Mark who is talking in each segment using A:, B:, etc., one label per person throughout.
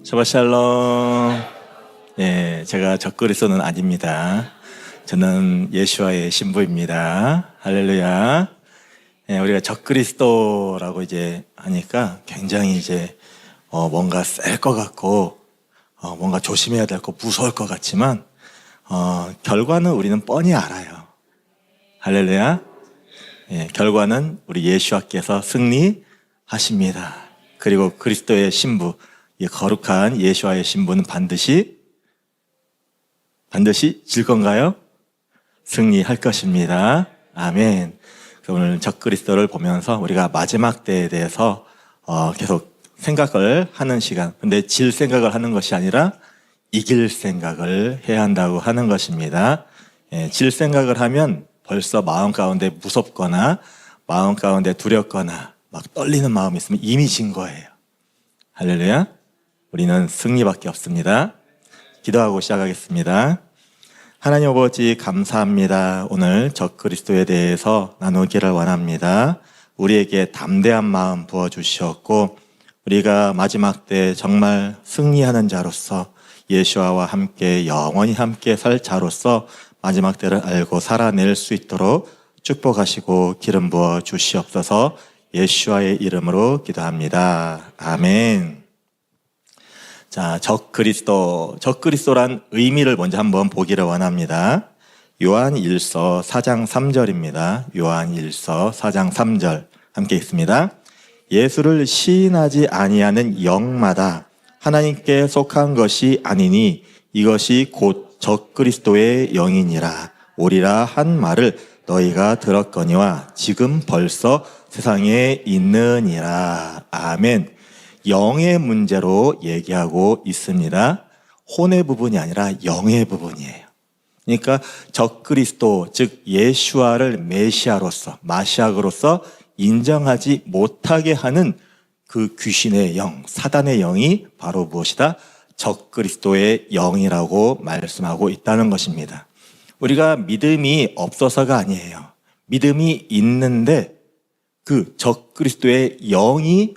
A: 샤바샬롬. 예, 제가 적그리스도는 아닙니다. 저는 예수와의 신부입니다. 할렐루야. 예, 우리가 적그리스도라고 이제 하니까 굉장히 이제 뭔가 셀 것 같고 뭔가 조심해야 될 거 무서울 것 같지만 결과는 우리는 뻔히 알아요. 할렐루야. 예, 결과는 우리 예수와께서 승리하십니다. 그리고 그리스도의 신부, 이 거룩한 예수와의 신부는 반드시 질 건가요? 승리할 것입니다. 아멘. 오늘 적그리스도를 보면서 우리가 마지막 때에 대해서 계속 생각을 하는 시간. 근데 질 생각을 하는 것이 아니라 이길 생각을 해야 한다고 하는 것입니다. 예, 질 생각을 하면 벌써 마음 가운데 무섭거나 마음 가운데 두렵거나 막 떨리는 마음이 있으면 이미 진 거예요. 할렐루야. 우리는 승리밖에 없습니다. 기도하고 시작하겠습니다. 하나님 아버지 감사합니다. 오늘 적그리스도에 대해서 나누기를 원합니다. 우리에게 담대한 마음 부어주시었고 우리가 마지막 때 정말 승리하는 자로서 예수와 함께 영원히 함께 살 자로서 마지막 때를 알고 살아낼 수 있도록 축복하시고 기름 부어 주시옵소서. 예수와의 이름으로 기도합니다. 아멘. 자, 적그리스도란 의미를 먼저 한번 보기를 원합니다. 요한 1서 4장 3절입니다. 요한 1서 4장 3절 함께 읽습니다. 예수를 시인하지 아니하는 영마다 하나님께 속한 것이 아니니 이것이 곧 적그리스도의 영이니라 오리라 한 말을 너희가 들었거니와 지금 벌써 세상에 있느니라. 아멘. 영의 문제로 얘기하고 있습니다. 혼의 부분이 아니라 영의 부분이에요. 그러니까 적그리스도 즉 예수와를 메시아로서 마시아로서 인정하지 못하게 하는 그 귀신의 영, 사단의 영이 바로 무엇이다? 적그리스도의 영이라고 말씀하고 있다는 것입니다. 우리가 믿음이 없어서가 아니에요. 믿음이 있는데 그 적그리스도의 영이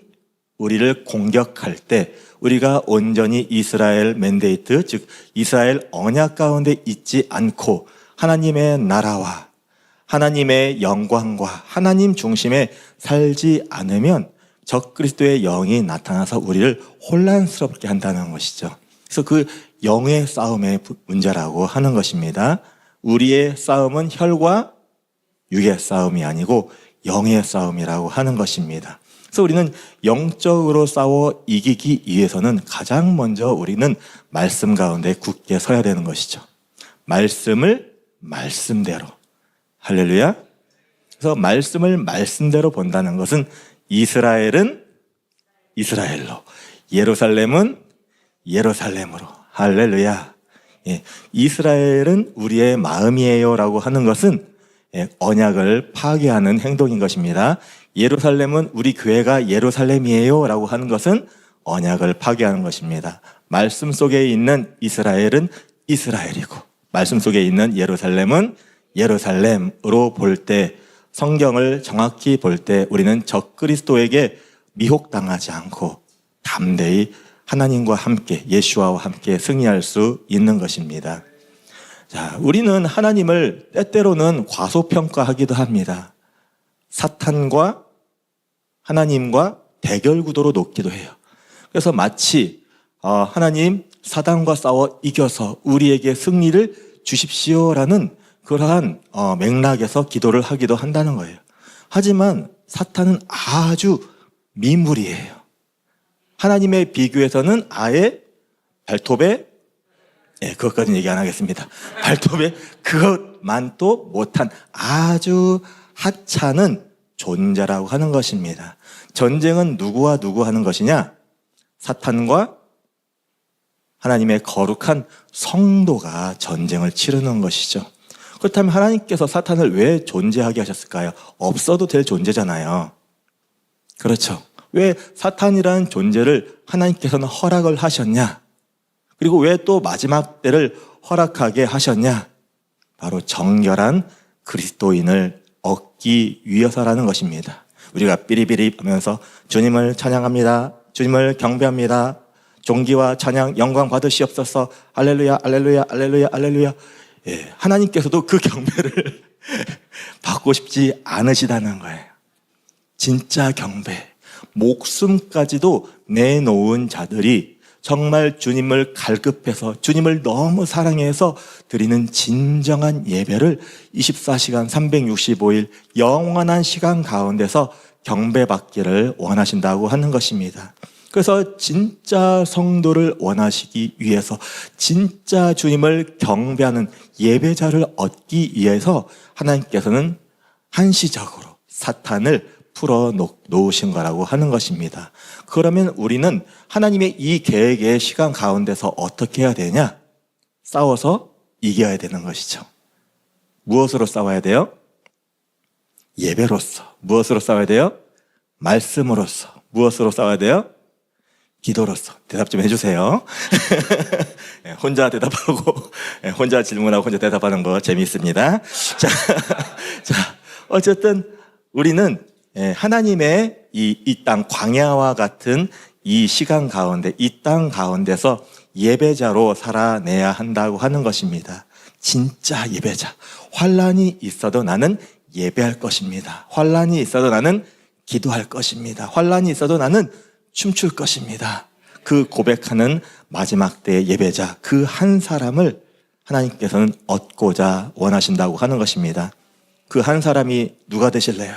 A: 우리를 공격할 때 우리가 온전히 이스라엘 맨데이트, 즉 이스라엘 언약 가운데 있지 않고 하나님의 나라와 하나님의 영광과 하나님 중심에 살지 않으면 적그리스도의 영이 나타나서 우리를 혼란스럽게 한다는 것이죠. 그래서 그 영의 싸움의 문제라고 하는 것입니다. 우리의 싸움은 혈과 육의 싸움이 아니고 영의 싸움이라고 하는 것입니다. 그래서 우리는 영적으로 싸워 이기기 위해서는 가장 먼저 우리는 말씀 가운데 굳게 서야 되는 것이죠. 말씀을 말씀대로. 할렐루야. 그래서 말씀을 말씀대로 본다는 것은 이스라엘은 이스라엘로, 예루살렘은 예루살렘으로. 할렐루야. 예, 이스라엘은 우리의 마음이에요 라고 하는 것은 언약을 파괴하는 행동인 것입니다. 예루살렘은 우리 교회가 예루살렘이에요 라고 하는 것은 언약을 파괴하는 것입니다. 말씀 속에 있는 이스라엘은 이스라엘이고 말씀 속에 있는 예루살렘은 예루살렘으로 볼 때, 성경을 정확히 볼 때 우리는 적그리스도에게 미혹당하지 않고 담대히 하나님과 함께 예수와 함께 승리할 수 있는 것입니다. 자, 우리는 하나님을 때때로는 과소평가하기도 합니다. 사탄과 하나님과 대결 구도로 놓기도 해요. 그래서 마치 하나님 사단과 싸워 이겨서 우리에게 승리를 주십시오라는 그러한 맥락에서 기도를 하기도 한다는 거예요. 하지만 사탄은 아주 미물이에요. 하나님의 비교에서는 아예 발톱에 그것까지는 얘기 안 하겠습니다. 발톱에 그것만도 못한 아주 하찮은 존재라고 하는 것입니다. 전쟁은 누구와 누구 하는 것이냐? 사탄과 하나님의 거룩한 성도가 전쟁을 치르는 것이죠. 그렇다면 하나님께서 사탄을 왜 존재하게 하셨을까요? 없어도 될 존재잖아요. 그렇죠. 왜 사탄이라는 존재를 하나님께서는 허락을 하셨냐? 그리고 왜 또 마지막 때를 허락하게 하셨냐? 바로 정결한 그리스도인을 얻기 위해서라는 것입니다. 우리가 삐리삐리 하면서 주님을 찬양합니다. 주님을 경배합니다. 존귀와 찬양, 영광 받으시옵소서. 할렐루야, 할렐루야, 할렐루야, 할렐루야. 예, 하나님께서도 그 경배를 받고 싶지 않으시다는 거예요. 진짜 경배, 목숨까지도 내놓은 자들이 정말 주님을 갈급해서 주님을 너무 사랑해서 드리는 진정한 예배를 24시간 365일 영원한 시간 가운데서 경배받기를 원하신다고 하는 것입니다. 그래서 진짜 성도를 원하시기 위해서 진짜 주님을 경배하는 예배자를 얻기 위해서 하나님께서는 한시적으로 사탄을 풀어 놓으신 거라고 하는 것입니다. 그러면 우리는 하나님의 이 계획의 시간 가운데서 어떻게 해야 되냐? 싸워서 이겨야 되는 것이죠. 무엇으로 싸워야 돼요? 예배로서. 무엇으로 싸워야 돼요? 말씀으로서. 무엇으로 싸워야 돼요? 기도로서. 대답 좀 해주세요. 혼자 대답하고 혼자 질문하고 혼자 대답하는 거 재미있습니다. 자, 어쨌든 우리는 하나님의 이 땅 광야와 같은 이 시간 가운데, 이 땅 가운데서 예배자로 살아내야 한다고 하는 것입니다. 진짜 예배자. 환난이 있어도 나는 예배할 것입니다. 환난이 있어도 나는 기도할 것입니다. 환난이 있어도 나는 춤출 것입니다. 그 고백하는 마지막 때의 예배자, 그 한 사람을 하나님께서는 얻고자 원하신다고 하는 것입니다. 그 한 사람이 누가 되실래요?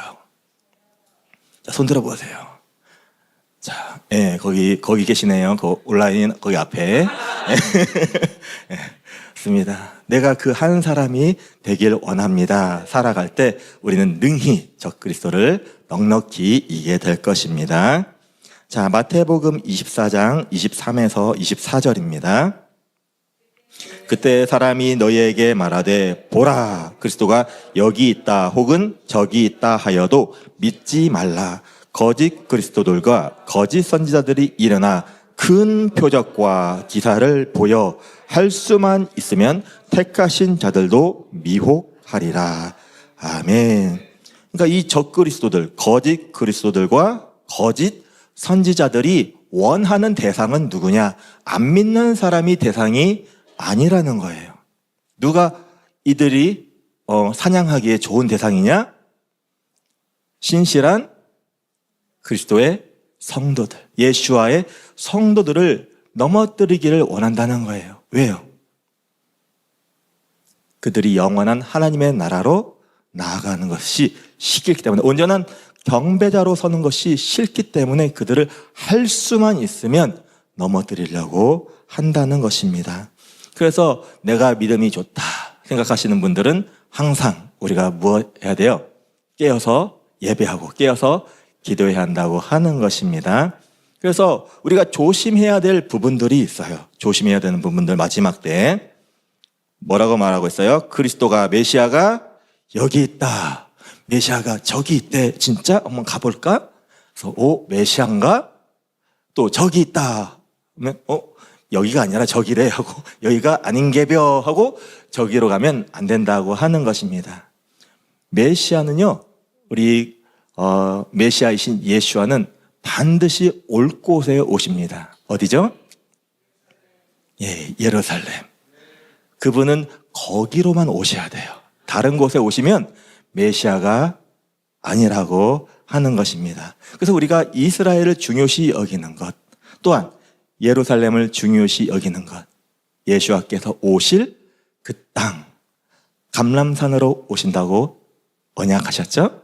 A: 자, 손 들어보세요. 자, 거기 계시네요. 그 온라인 거기 앞에. 맞습니다. 내가 그 한 사람이 되길 원합니다. 살아갈 때 우리는 능히 적그리스도를 넉넉히 이기게 될 것입니다. 자, 마태복음 24장 23에서 24절입니다. 그때 사람이 너희에게 말하되 보라 그리스도가 여기 있다 혹은 저기 있다 하여도 믿지 말라. 거짓 그리스도들과 거짓 선지자들이 일어나 큰 표적과 기사를 보여 할 수만 있으면 택하신 자들도 미혹하리라. 아멘. 그러니까 이 적그리스도들, 거짓 그리스도들과 거짓 선지자들이 원하는 대상은 누구냐? 안 믿는 사람이 대상이 아니라는 거예요. 누가 이들이 사냥하기에 좋은 대상이냐? 신실한 그리스도의 성도들, 예수와의 성도들을 넘어뜨리기를 원한다는 거예요. 왜요? 그들이 영원한 하나님의 나라로 나아가는 것이 싫기 때문에, 온전한 경배자로 서는 것이 싫기 때문에 그들을 할 수만 있으면 넘어뜨리려고 한다는 것입니다. 그래서 내가 믿음이 좋다 생각하시는 분들은 항상 우리가 무엇 해야 돼요? 깨어서 예배하고 깨어서 기도해야 한다고 하는 것입니다. 그래서 우리가 조심해야 될 부분들이 있어요. 조심해야 되는 부분들, 마지막 때 뭐라고 말하고 있어요? 그리스도가, 메시아가 여기 있다, 메시아가 저기 있대. 진짜? 한번 가볼까? 그래서 메시아인가? 또 저기 있다 그러면 여기가 아니라 저기래 하고, 여기가 아닌게벼 하고 저기로 가면 안 된다고 하는 것입니다. 메시아는요, 우리 메시아이신 예수와는 반드시 올 곳에 오십니다. 어디죠? 예루살렘. 그분은 거기로만 오셔야 돼요. 다른 곳에 오시면 메시아가 아니라고 하는 것입니다. 그래서 우리가 이스라엘을 중요시 여기는 것, 또한 예루살렘을 중요시 여기는 것, 예수와께서 오실 그 땅, 감람산으로 오신다고 언약하셨죠?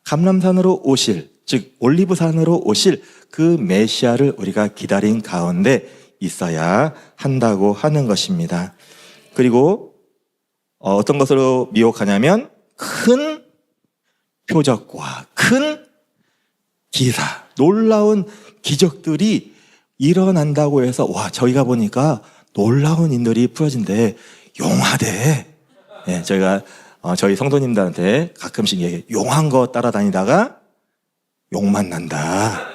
A: 감람산으로 오실, 즉 올리브산으로 오실 그 메시아를 우리가 기다린 가운데 있어야 한다고 하는 것입니다. 그리고 어떤 것으로 미혹하냐면 큰 표적과 큰 기사, 놀라운 기적들이 일어난다고 해서 저희가 보니까 놀라운 인들이 풀어진대. 용하대. 저희가 저희 성도님들한테 가끔씩 얘기해. 용한 거 따라다니다가 용만 난다.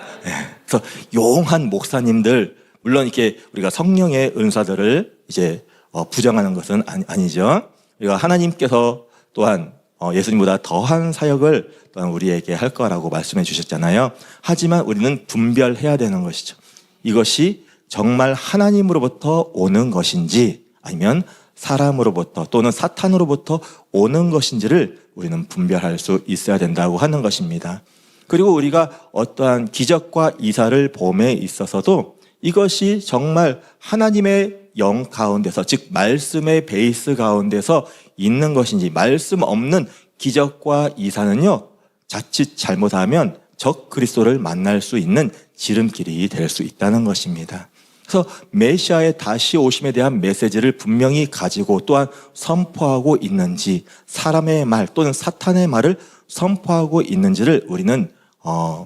A: 그래서 용한 목사님들, 물론 이렇게 우리가 성령의 은사들을 이제 부정하는 것은 아니죠. 우리가 하나님께서 또한 예수님보다 더한 사역을 또한 우리에게 할 거라고 말씀해 주셨잖아요. 하지만 우리는 분별해야 되는 것이죠. 이것이 정말 하나님으로부터 오는 것인지 아니면 사람으로부터 또는 사탄으로부터 오는 것인지를 우리는 분별할 수 있어야 된다고 하는 것입니다. 그리고 우리가 어떠한 기적과 이사를 봄에 있어서도 이것이 정말 하나님의 영 가운데서, 즉 말씀의 베이스 가운데서 있는 것인지, 말씀 없는 기적과 이사는요, 자칫 잘못하면 적 그리스도를 만날 수 있는 지름길이 될 수 있다는 것입니다. 그래서 메시아의 다시 오심에 대한 메시지를 분명히 가지고 또한 선포하고 있는지, 사람의 말 또는 사탄의 말을 선포하고 있는지를 우리는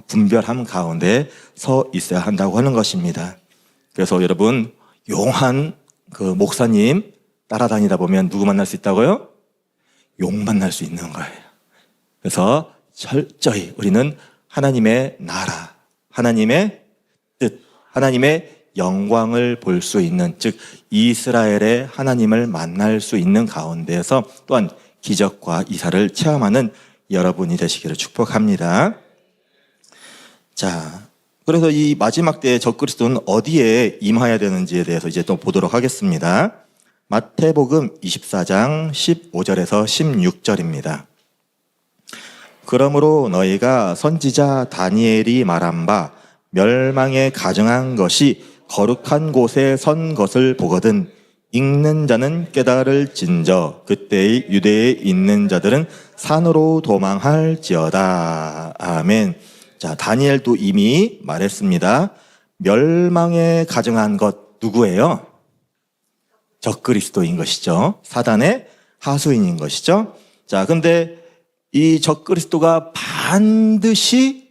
A: 분별함 가운데 서 있어야 한다고 하는 것입니다. 그래서 여러분, 용한 그 목사님 따라다니다 보면 누구 만날 수 있다고요? 용 만날 수 있는 거예요. 그래서 철저히 우리는 하나님의 나라, 하나님의 뜻, 하나님의 영광을 볼 수 있는, 즉 이스라엘의 하나님을 만날 수 있는 가운데에서 또한 기적과 이사를 체험하는 여러분이 되시기를 축복합니다. 자, 그래서 이 마지막 때의 적그리스도는 어디에 임해야 되는지에 대해서 이제 또 보도록 하겠습니다. 마태복음 24장 15절에서 16절입니다. 그러므로 너희가 선지자 다니엘이 말한 바 멸망에 가증한 것이 거룩한 곳에 선 것을 보거든 읽는 자는 깨달을진저 그때의 유대에 있는 자들은 산으로 도망할지어다. 아멘. 자, 다니엘도 이미 말했습니다. 멸망에 가증한 것 누구예요? 적그리스도인 것이죠. 사단의 하수인인 것이죠. 자, 근데 이 적그리스도가 반드시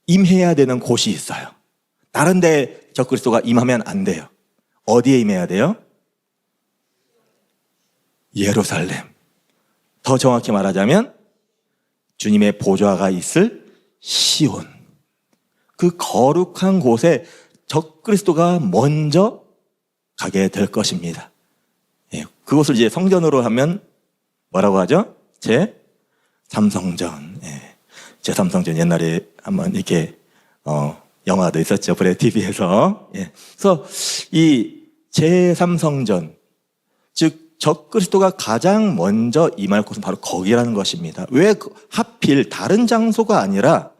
A: 임해야 되는 곳이 있어요. 다른 데 적그리스도가 임하면 안 돼요. 어디에 임해야 돼요? 예루살렘. 더 정확히 말하자면 주님의 보좌가 있을 시온. 그 거룩한 곳에 적그리스도가 먼저 가게 될 것입니다. 예, 그것을 이제 성전으로 하면 뭐라고 하죠? 제3성전. 예, 제3성전 옛날에 한번 이렇게 영화도 있었죠. 브레 TV에서. 예. 그래서 이 제3성전, 즉 적그리스도가 가장 먼저 임할 곳은 바로 거기라는 것입니다. 왜 하필 다른 장소가 아니라,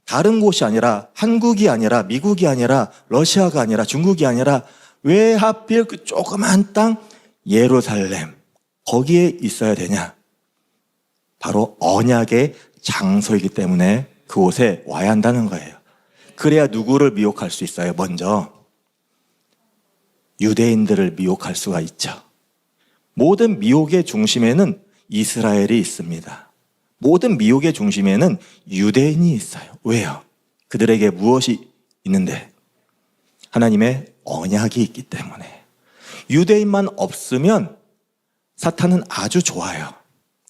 A: 다른 곳이 아니라, 한국이 아니라, 미국이 아니라, 러시아가 아니라, 중국이 아니라 왜 하필 그 조그만 땅 예루살렘 거기에 있어야 되냐? 바로 언약의 장소이기 때문에 그곳에 와야 한다는 거예요. 그래야 누구를 미혹할 수 있어요? 먼저 유대인들을 미혹할 수가 있죠. 모든 미혹의 중심에는 이스라엘이 있습니다. 모든 미혹의 중심에는 유대인이 있어요. 왜요? 그들에게 무엇이 있는데? 하나님의 언약이 있기 때문에. 유대인만 없으면 사탄은 아주 좋아요.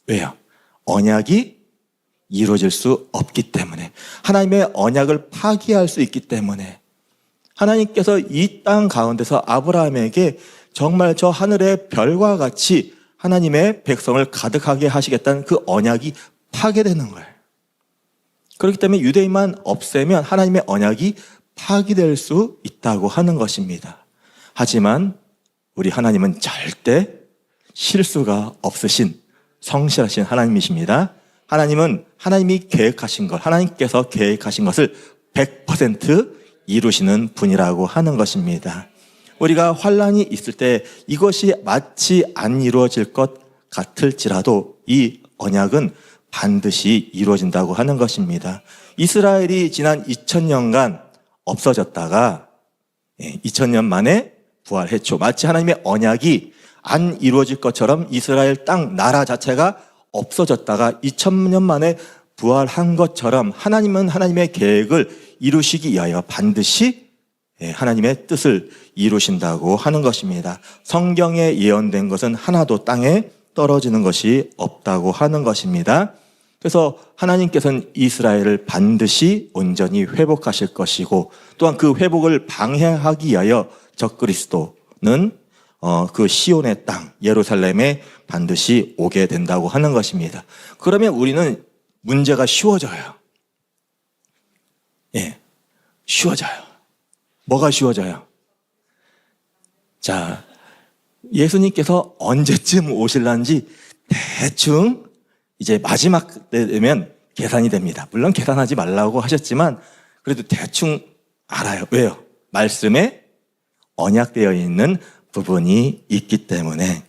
A: 왜요? 언약이 이루어질 수 없기 때문에. 하나님의 언약을 파기할 수 있기 때문에. 하나님께서 이 땅 가운데서 아브라함에게 정말 저 하늘의 별과 같이 하나님의 백성을 가득하게 하시겠다는 그 언약이 파괴되는 거예요. 그렇기 때문에 유대인만 없애면 하나님의 언약이 파기될 수 있다고 하는 것입니다. 하지만 우리 하나님은 절대 실수가 없으신 성실하신 하나님이십니다. 하나님은 하나님이 계획하신 것, 하나님께서 계획하신 것을 100% 이루시는 분이라고 하는 것입니다. 우리가 환난이 있을 때 이것이 마치 안 이루어질 것 같을지라도 이 언약은 반드시 이루어진다고 하는 것입니다. 이스라엘이 지난 2000년간 없어졌다가 2000년 만에 부활했죠. 마치 하나님의 언약이 안 이루어질 것처럼 이스라엘 땅 나라 자체가 없어졌다가 2000년 만에 부활한 것처럼 하나님은 하나님의 계획을 이루시기 위하여 반드시 하나님의 뜻을 이루신다고 하는 것입니다. 성경에 예언된 것은 하나도 땅에 떨어지는 것이 없다고 하는 것입니다. 그래서 하나님께서는 이스라엘을 반드시 온전히 회복하실 것이고 또한 그 회복을 방해하기 위하여 적그리스도는 그 시온의 땅 예루살렘에 반드시 오게 된다고 하는 것입니다. 그러면 우리는 문제가 쉬워져요. 예, 쉬워져요. 뭐가 쉬워져요? 자, 예수님께서 언제쯤 오실란지 대충 이제 마지막 때 되면 계산이 됩니다. 물론 계산하지 말라고 하셨지만 그래도 대충 알아요. 왜요? 말씀에 언약되어 있는 부분이 있기 때문에.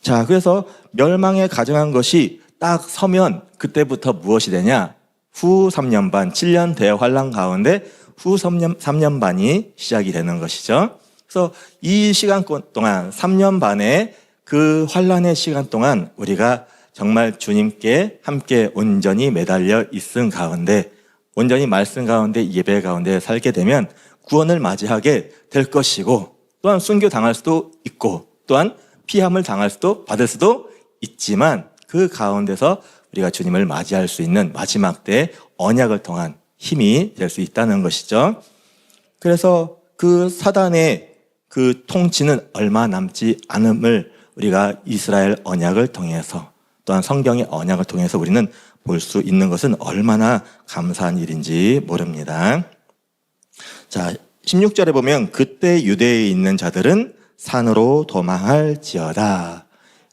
A: 자, 그래서 멸망에 가증한 것이 딱 서면 그때부터 무엇이 되냐? 후 3년 반, 7년 대환란 가운데 후 3년 반이 시작이 되는 것이죠. 그래서 이 시간 동안 3년 반의 그 환란의 시간 동안 우리가 정말 주님께 함께 온전히 매달려 있은 가운데, 온전히 말씀 가운데 예배 가운데 살게 되면 구원을 맞이하게 될 것이고, 또한 순교당할 수도 있고, 또한 피함을 당할 수도 받을 수도 있지만 그 가운데서 우리가 주님을 맞이할 수 있는 마지막 때의 언약을 통한 힘이 될 수 있다는 것이죠. 그래서 그 사단의 그 통치는 얼마 남지 않음을 우리가 이스라엘 언약을 통해서, 또한 성경의 언약을 통해서 우리는 볼 수 있는 것은 얼마나 감사한 일인지 모릅니다. 자, 16절에 보면 그때 유대에 있는 자들은 산으로 도망할지어다.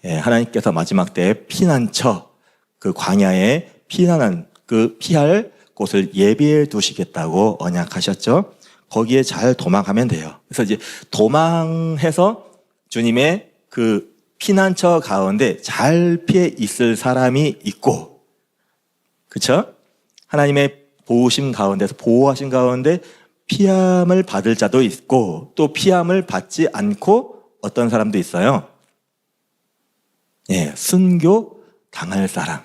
A: 예, 하나님께서 마지막 때에 피난처, 그 광야에 피할 곳을 예비해 두시겠다고 언약하셨죠. 거기에 잘 도망하면 돼요. 그래서 이제 도망해서 주님의 그 피난처 가운데 잘 피해 있을 사람이 있고, 그렇죠? 하나님의 보호심 가운데서 보호하신 가운데 피함을 받을 자도 있고, 또 피함을 받지 않고 어떤 사람도 있어요. 예, 순교 당할 사람.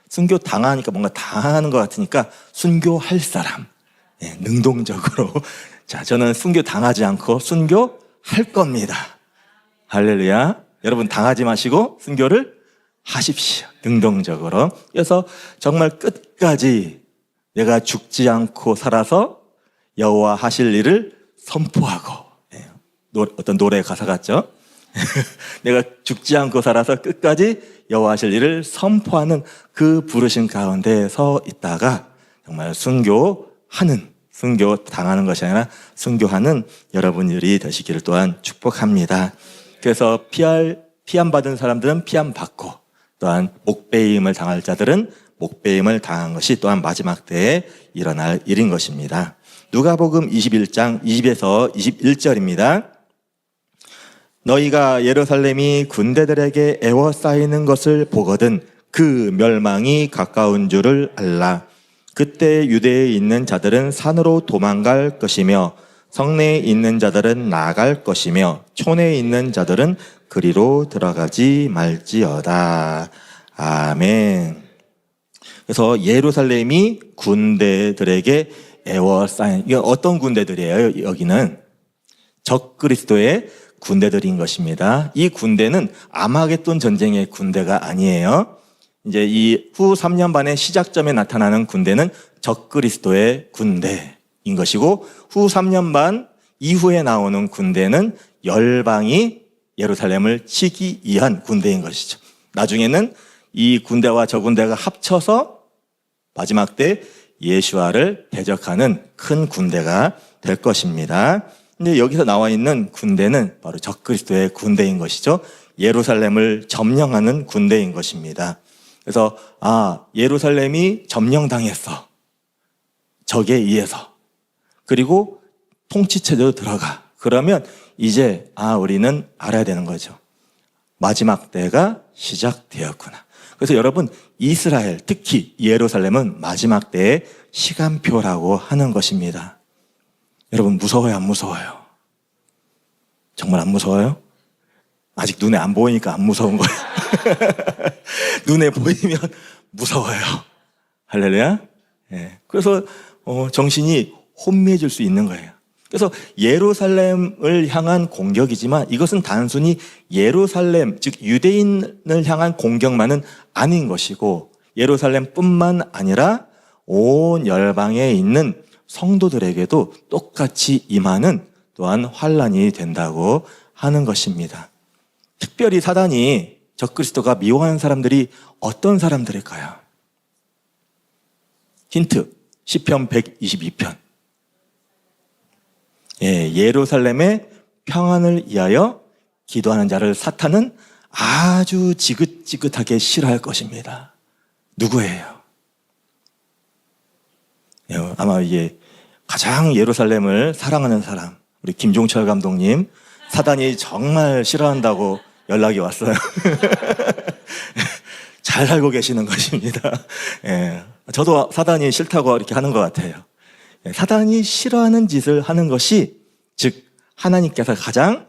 A: 순교 당하니까 뭔가 당하는 것 같으니까 순교할 사람. 예, 능동적으로. 자, 저는 순교 당하지 않고 순교할 겁니다. 할렐루야. 여러분 당하지 마시고 순교를 하십시오. 능동적으로. 그래서 정말 끝까지 내가 죽지 않고 살아서 여호와 하실 일을 선포하고, 어떤 노래 가사 같죠? 내가 죽지 않고 살아서 끝까지 여호와 하실 일을 선포하는 그 부르신 가운데 서 있다가 정말 순교 당하는 것이 아니라 순교하는 여러분들이 되시기를 또한 축복합니다. 그래서 피함 받은 사람들은 피함 받고, 또한 목배임을 당할 자들은 목배임을 당한 것이 또한 마지막 때에 일어날 일인 것입니다. 누가복음 21장 20에서 21절입니다. 너희가 예루살렘이 군대들에게 에워싸이는 것을 보거든 그 멸망이 가까운 줄을 알라. 그때 유대에 있는 자들은 산으로 도망갈 것이며 성내에 있는 자들은 나갈 것이며 촌에 있는 자들은 그리로 들어가지 말지어다. 아멘. 그래서 예루살렘이 군대들에게 에워싸인, 이건 어떤 군대들이에요? 여기는 적그리스도의 군대들인 것입니다. 이 군대는 아마겟돈 전쟁의 군대가 아니에요. 이제 이 후 3년 반의 시작점에 나타나는 군대는 적그리스도의 군대인 것이고, 후 3년 반 이후에 나오는 군대는 열방이 예루살렘을 치기 위한 군대인 것이죠. 나중에는 이 군대와 저 군대가 합쳐서 마지막 때 예수와를 대적하는 큰 군대가 될 것입니다. 근데 여기서 나와 있는 군대는 바로 적그리스도의 군대인 것이죠. 예루살렘을 점령하는 군대인 것입니다. 그래서 예루살렘이 점령당했어. 적에 의해서. 그리고 통치체제로 들어가. 그러면 이제 우리는 알아야 되는 거죠. 마지막 때가 시작되었구나. 그래서 여러분, 이스라엘, 특히 예루살렘은 마지막 때의 시간표라고 하는 것입니다. 여러분, 무서워요, 안 무서워요? 정말 안 무서워요? 아직 눈에 안 보이니까 안 무서운 거예요. 눈에 보이면 무서워요. 할렐루야. 예. 그래서 정신이 혼미해질 수 있는 거예요. 그래서 예루살렘을 향한 공격이지만 이것은 단순히 예루살렘, 즉 유대인을 향한 공격만은 아닌 것이고, 예루살렘뿐만 아니라 온 열방에 있는 성도들에게도 똑같이 임하는 또한 환란이 된다고 하는 것입니다. 특별히 사단이, 적그리스도가 미워하는 사람들이 어떤 사람들일까요? 힌트, 시편 122편. 예, 예루살렘의 평안을 위하여 기도하는 자를 사탄은 아주 지긋지긋하게 싫어할 것입니다. 누구예요? 아마 이게 가장 예루살렘을 사랑하는 사람, 우리 김종철 감독님, 사단이 정말 싫어한다고 연락이 왔어요. 잘 알고 계시는 것입니다. 저도 사단이 싫다고 이렇게 하는 것 같아요. 사단이 싫어하는 짓을 하는 것이 즉 하나님께서 가장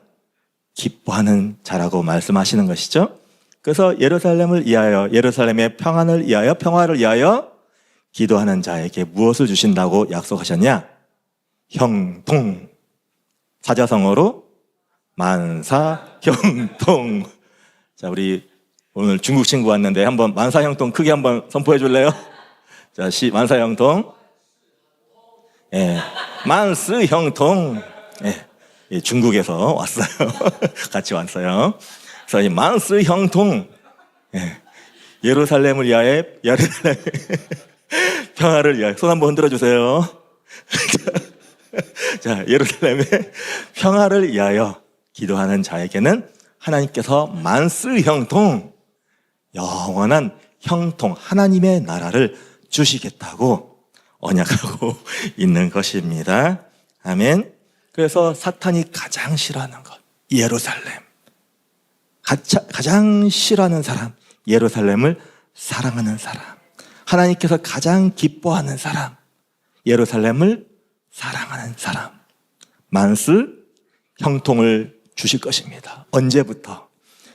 A: 기뻐하는 자라고 말씀하시는 것이죠. 그래서 예루살렘을 위하여, 예루살렘의 평안을 위하여, 평화를 위하여 기도하는 자에게 무엇을 주신다고 약속하셨냐? 형통. 사자성어로 만사형통. 자, 우리 오늘 중국 친구 왔는데 한번 만사형통 크게 한번 선포해 줄래요? 자, 만사형통. 만스형통. 중국에서 왔어요. 같이 왔어요. 그래서 이 만스형통. 예루살렘을 위하여, 예루살렘 평화를 위하여. 손 한번 흔들어 주세요. 자, 예루살렘의 평화를 위하여 기도하는 자에게는 하나님께서 만스형통, 영원한 형통, 하나님의 나라를 주시겠다고 언약하고 있는 것입니다. 아멘. 그래서 사탄이 가장 싫어하는 것, 예루살렘. 가장 싫어하는 사람, 예루살렘을 사랑하는 사람. 하나님께서 가장 기뻐하는 사람, 예루살렘을 사랑하는 사람. 만스 형통을 주실 것입니다. 언제부터?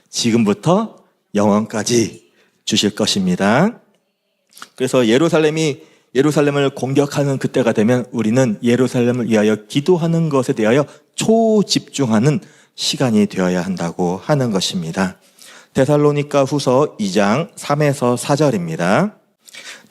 A: 지금부터 영원까지 주실 것입니다. 그래서 예루살렘을 공격하는 그때가 되면 우리는 예루살렘을 위하여 기도하는 것에 대하여 초집중하는 시간이 되어야 한다고 하는 것입니다. 데살로니가 후서 2장 3에서 4절입니다.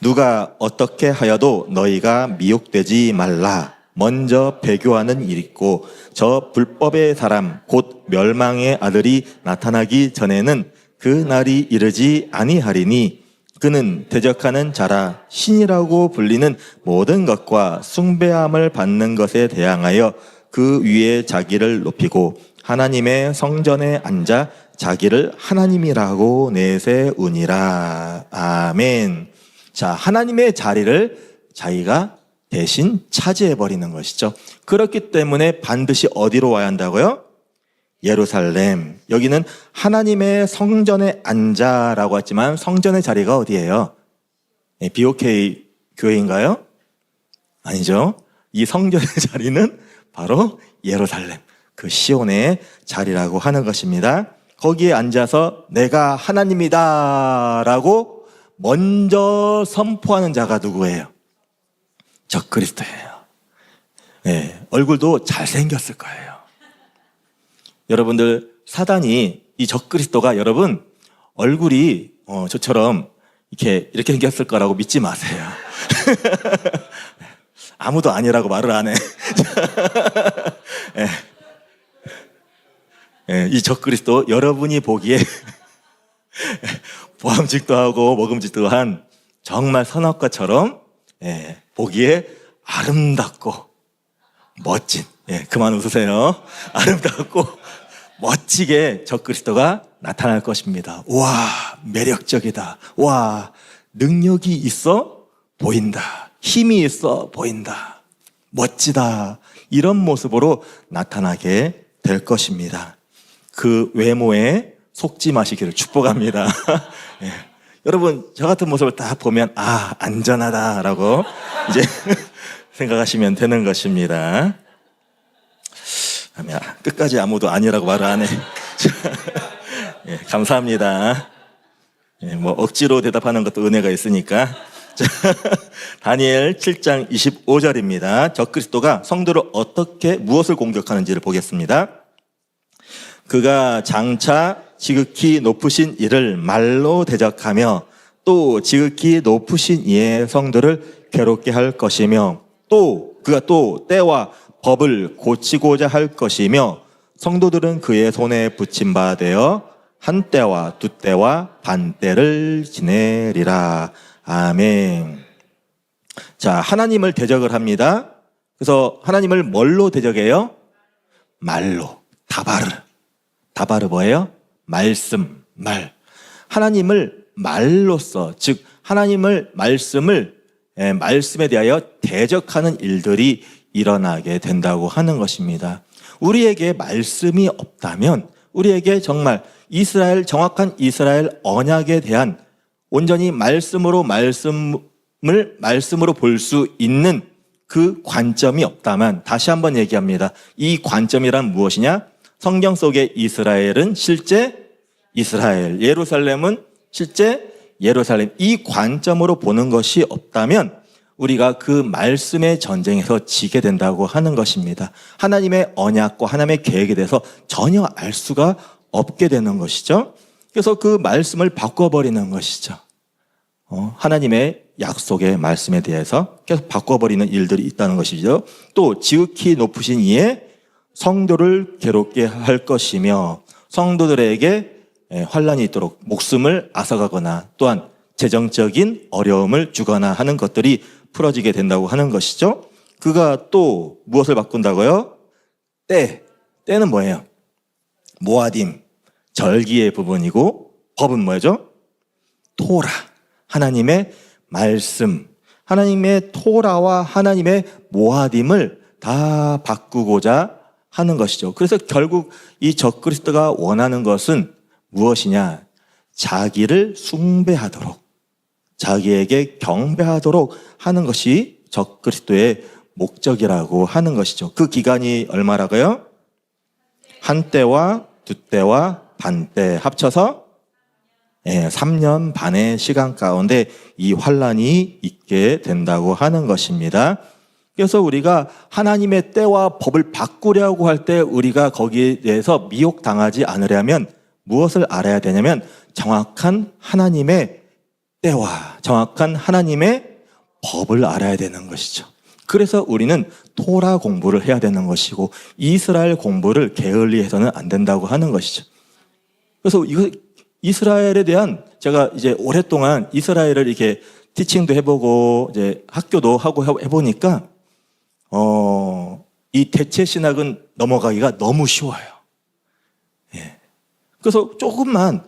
A: 누가 어떻게 하여도 너희가 미혹되지 말라. 먼저 배교하는 일이 있고 저 불법의 사람 곧 멸망의 아들이 나타나기 전에는 그 날이 이르지 아니하리니 그는 대적하는 자라 신이라고 불리는 모든 것과 숭배함을 받는 것에 대항하여 그 위에 자기를 높이고 하나님의 성전에 앉아 자기를 하나님이라고 내세우니라. 아멘. 자, 하나님의 자리를 자기가 대신 차지해버리는 것이죠. 그렇기 때문에 반드시 어디로 와야 한다고요? 예루살렘. 여기는 하나님의 성전에 앉아라고 했지만 성전의 자리가 어디예요? BOK 교회인가요? 아니죠. 이 성전의 자리는 바로 예루살렘, 그 시온의 자리라고 하는 것입니다. 거기에 앉아서 내가 하나님이다 라고 먼저 선포하는 자가 누구예요? 적그리스도예요. 얼굴도 잘생겼을 거예요. 여러분들, 사단이, 이 적그리스도가 여러분 얼굴이 저처럼 이렇게 생겼을 거라고 믿지 마세요. 아무도 아니라고 말을 안 해. 이 적그리스도 여러분이 보기에 보암직도 하고 먹음직도 한 정말 선악과처럼 보기에 아름답고 멋진, 그만 웃으세요. 아름답고 멋지게 적그리스도가 나타날 것입니다. 와, 매력적이다. 와, 능력이 있어 보인다. 힘이 있어 보인다. 멋지다. 이런 모습으로 나타나게 될 것입니다. 그 외모에 속지 마시기를 축복합니다. 여러분, 저 같은 모습을 딱 보면 안전하다라고 이제 생각하시면 되는 것입니다. 끝까지 아무도 아니라고 말을 안 해. 감사합니다. 억지로 대답하는 것도 은혜가 있으니까. 다니엘 7장 25절입니다. 적그리스도가 성도를 무엇을 공격하는지를 보겠습니다. 그가 장차 지극히 높으신 이를 말로 대적하며 또 지극히 높으신 이의 성도를 괴롭게 할 것이며 그가 또 때와 법을 고치고자 할 것이며 성도들은 그의 손에 붙임 바 되어 한 때와 두 때와 반 때를 지내리라. 아멘. 자, 하나님을 대적을 합니다. 그래서 하나님을 뭘로 대적해요? 말로. 다바르 뭐예요? 말씀, 말. 하나님을 말로써, 즉 하나님을 말씀에 대하여 대적하는 일들이 일어나게 된다고 하는 것입니다. 우리에게 말씀이 없다면, 우리에게 정말 정확한 이스라엘 언약에 대한 온전히 말씀으로 볼 수 있는 그 관점이 없다면, 다시 한번 얘기합니다. 이 관점이란 무엇이냐? 성경 속의 이스라엘은 실제 이스라엘, 예루살렘은 실제 예루살렘. 이 관점으로 보는 것이 없다면 우리가 그 말씀의 전쟁에서 지게 된다고 하는 것입니다. 하나님의 언약과 하나님의 계획에 대해서 전혀 알 수가 없게 되는 것이죠. 그래서 그 말씀을 바꿔버리는 것이죠. 하나님의 약속의 말씀에 대해서 계속 바꿔버리는 일들이 있다는 것이죠. 또 지극히 높으신 이의 성도를 괴롭게 할 것이며, 성도들에게 환난이 있도록 목숨을 앗아가거나 또한 재정적인 어려움을 주거나 하는 것들이 풀어지게 된다고 하는 것이죠. 그가 또 무엇을 바꾼다고요? 때는 뭐예요? 모아딤, 절기의 부분이고, 법은 뭐죠? 토라, 하나님의 말씀, 하나님의 토라와 하나님의 모아딤을 다 바꾸고자 하는 것이죠. 그래서 결국 이 적그리스도가 원하는 것은 무엇이냐? 자기를 숭배하도록, 자기에게 경배하도록 하는 것이 적그리스도의 목적이라고 하는 것이죠. 그 기간이 얼마라고요? 한때와 두때와 반때 합쳐서 3년 반의 시간 가운데 이 환난이 있게 된다고 하는 것입니다. 그래서 우리가 하나님의 때와 법을 바꾸려고 할 때 우리가 거기에 대해서 미혹당하지 않으려면 무엇을 알아야 되냐면 정확한 하나님의 때와 정확한 하나님의 법을 알아야 되는 것이죠. 그래서 우리는 토라 공부를 해야 되는 것이고 이스라엘 공부를 게을리해서는 안 된다고 하는 것이죠. 그래서 이스라엘에 대한, 제가 이제 오랫동안 이스라엘을 이렇게 티칭도 해보고 이제 학교도 하고 해보니까 이 대체 신학은 넘어가기가 너무 쉬워요. 그래서 조금만,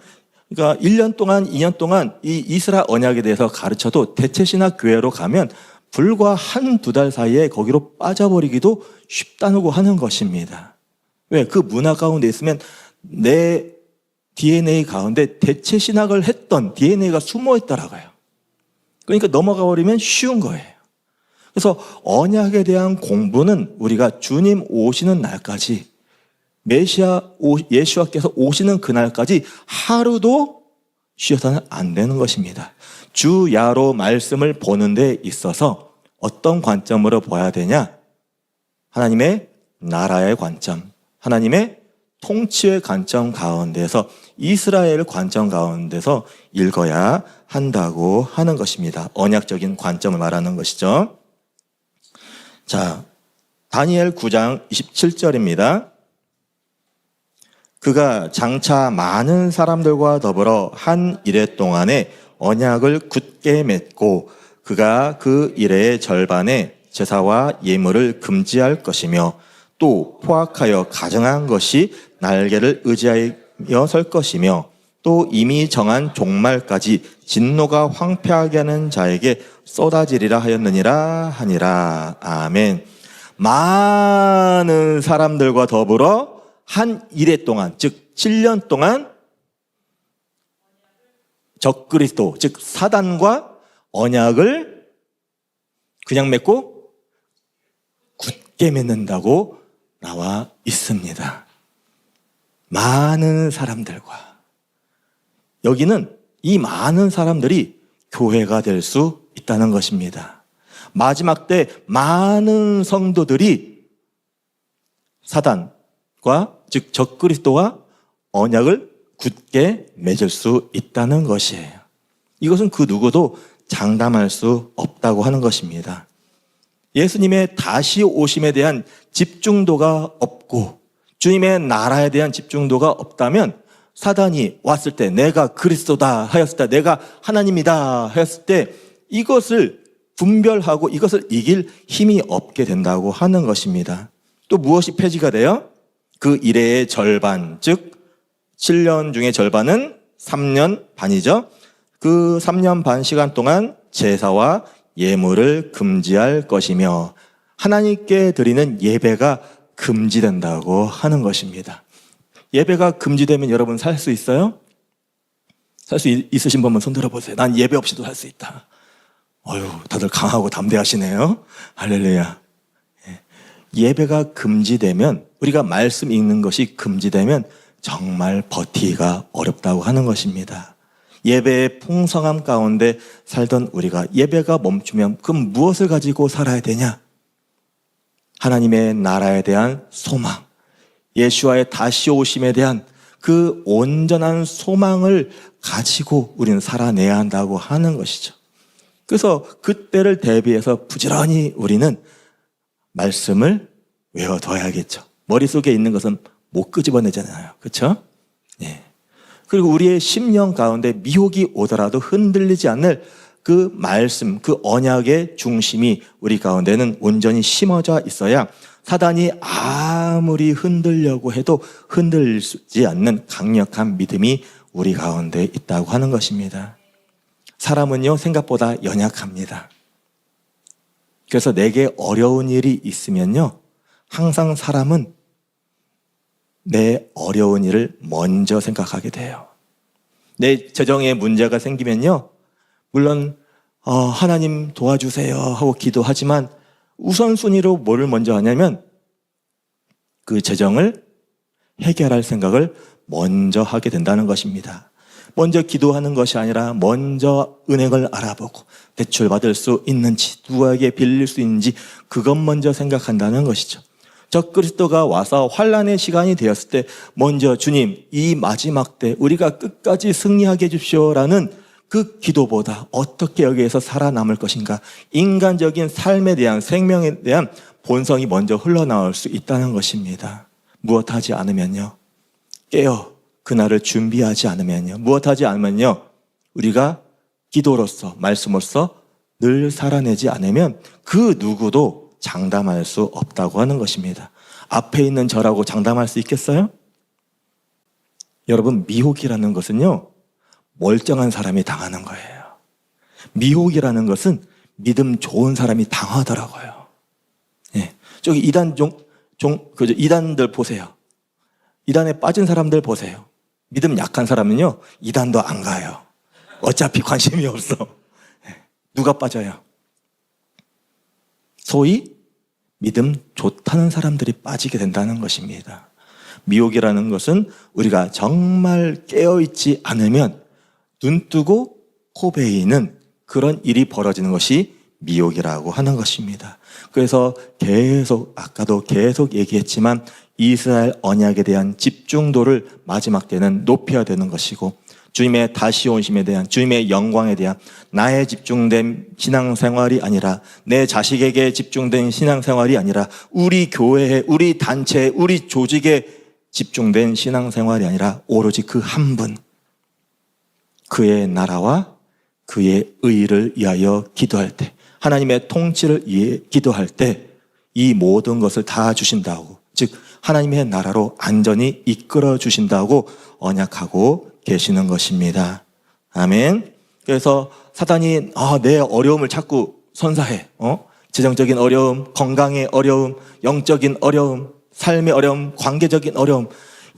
A: 그러니까 1년 동안, 2년 동안 이 이스라엘 언약에 대해서 가르쳐도 대체 신학 교회로 가면 불과 1-2달 사이에 거기로 빠져버리기도 쉽다고 하는 것입니다. 왜? 그 문화 가운데 있으면 내 DNA 가운데 대체 신학을 했던 DNA가 숨어 있더라고요. 그러니까 넘어가 버리면 쉬운 거예요. 그래서 언약에 대한 공부는 우리가 주님 오시는 날까지, 예수와께서 오시는 그날까지 하루도 쉬어서는 안 되는 것입니다. 주야로 말씀을 보는 데 있어서 어떤 관점으로 봐야 되냐? 하나님의 나라의 관점, 하나님의 통치의 관점 가운데서, 이스라엘 관점 가운데서 읽어야 한다고 하는 것입니다. 언약적인 관점을 말하는 것이죠. 자, 다니엘 9장 27절입니다. 그가 장차 많은 사람들과 더불어 한 이레 동안에 언약을 굳게 맺고 그가 그 이레의 절반에 제사와 예물을 금지할 것이며 또 포악하여 가증한 것이 날개를 의지하여 설 것이며 또 이미 정한 종말까지 진노가 황폐하게 하는 자에게 쏟아지리라 하였느니라 하니라. 아멘. 많은 사람들과 더불어 한 이레 동안, 즉 7년 동안 적그리스도, 즉 사단과 언약을 그냥 맺고 굳게 맺는다고 나와 있습니다. 많은 사람들과, 여기는 이 많은 사람들이 교회가 될 수 있다는 것입니다. 마지막 때 많은 성도들이 사단과, 즉 적그리스도와 언약을 굳게 맺을 수 있다는 것이에요. 이것은 그 누구도 장담할 수 없다고 하는 것입니다. 예수님의 다시 오심에 대한 집중도가 없고 주님의 나라에 대한 집중도가 없다면 사단이 왔을 때, 내가 그리스도다 하였을 때, 내가 하나님이다 하였을 때 이것을 분별하고 이것을 이길 힘이 없게 된다고 하는 것입니다. 또 무엇이 폐지가 돼요? 그 일의 절반, 즉 7년 중에 절반은 3년 반이죠. 그 3년 반 시간 동안 제사와 예물을 금지할 것이며 하나님께 드리는 예배가 금지된다고 하는 것입니다. 예배가 금지되면 여러분 살 수 있어요? 살 수 있으신 분만 손 들어보세요. 난 예배 없이도 살 수 있다. 어휴, 다들 강하고 담대하시네요. 할렐루야. 예배가 금지되면, 우리가 말씀 읽는 것이 금지되면 정말 버티기가 어렵다고 하는 것입니다. 예배의 풍성함 가운데 살던 우리가 예배가 멈추면 그럼 무엇을 가지고 살아야 되냐? 하나님의 나라에 대한 소망, 예수와의 다시 오심에 대한 그 온전한 소망을 가지고 우리는 살아내야 한다고 하는 것이죠. 그래서 그때를 대비해서 부지런히 우리는 말씀을 외워둬야겠죠. 머릿속에 있는 것은 못 끄집어내잖아요. 그렇죠? 예. 그리고 우리의 심령 가운데 미혹이 오더라도 흔들리지 않을 그 말씀, 그 언약의 중심이 우리 가운데는 온전히 심어져 있어야 사단이 아무리 흔들려고 해도 흔들리지 않는 강력한 믿음이 우리 가운데 있다고 하는 것입니다. 사람은요, 생각보다 연약합니다. 그래서 내게 어려운 일이 있으면요, 항상 사람은 내 어려운 일을 먼저 생각하게 돼요. 내 재정에 문제가 생기면요, 물론 하나님 도와주세요 하고 기도하지만 우선순위로 뭐를 먼저 하냐면 그 재정을 해결할 생각을 먼저 하게 된다는 것입니다. 먼저 기도하는 것이 아니라 먼저 은행을 알아보고 대출 받을 수 있는지, 누구에게 빌릴 수 있는지 그것 먼저 생각한다는 것이죠. 적그리스도가 와서 환난의 시간이 되었을 때 먼저 주님, 이 마지막 때 우리가 끝까지 승리하게 해주십시오라는 그 기도보다 어떻게 여기에서 살아남을 것인가, 인간적인 삶에 대한, 생명에 대한 본성이 먼저 흘러나올 수 있다는 것입니다. 무엇하지 않으면요, 깨어 그날을 준비하지 않으면요, 무엇하지 않으면요, 우리가 기도로서, 말씀으로서 늘 살아내지 않으면 그 누구도 장담할 수 없다고 하는 것입니다. 앞에 있는 저라고 장담할 수 있겠어요? 여러분, 미혹이라는 것은요, 멀쩡한 사람이 당하는 거예요. 미혹이라는 것은 믿음 좋은 사람이 당하더라고요. 예. 저기 이단들 보세요. 이단에 빠진 사람들 보세요. 믿음 약한 사람은요, 이단도 안 가요. 어차피 관심이 없어. 예. 누가 빠져요? 소위 믿음 좋다는 사람들이 빠지게 된다는 것입니다. 미혹이라는 것은 우리가 정말 깨어있지 않으면 눈 뜨고 코 베이는 그런 일이 벌어지는 것이 미혹이라고 하는 것입니다. 그래서 아까도 계속 얘기했지만 이스라엘 언약에 대한 집중도를 마지막 때는 높여야 되는 것이고, 주님의 다시 오심에 대한, 주님의 영광에 대한 나에 집중된 신앙생활이 아니라, 내 자식에게 집중된 신앙생활이 아니라, 우리 교회에, 우리 단체에, 우리 조직에 집중된 신앙생활이 아니라 오로지 그 한 분, 그의 나라와 그의 의를 위하여 기도할 때, 하나님의 통치를 위해 기도할 때 이 모든 것을 다 주신다고, 즉 하나님의 나라로 안전히 이끌어 주신다고 언약하고 계시는 것입니다. 아멘. 그래서 사단이 내 어려움을 자꾸 선사해. 재정적인 어려움, 건강의 어려움, 영적인 어려움, 삶의 어려움, 관계적인 어려움,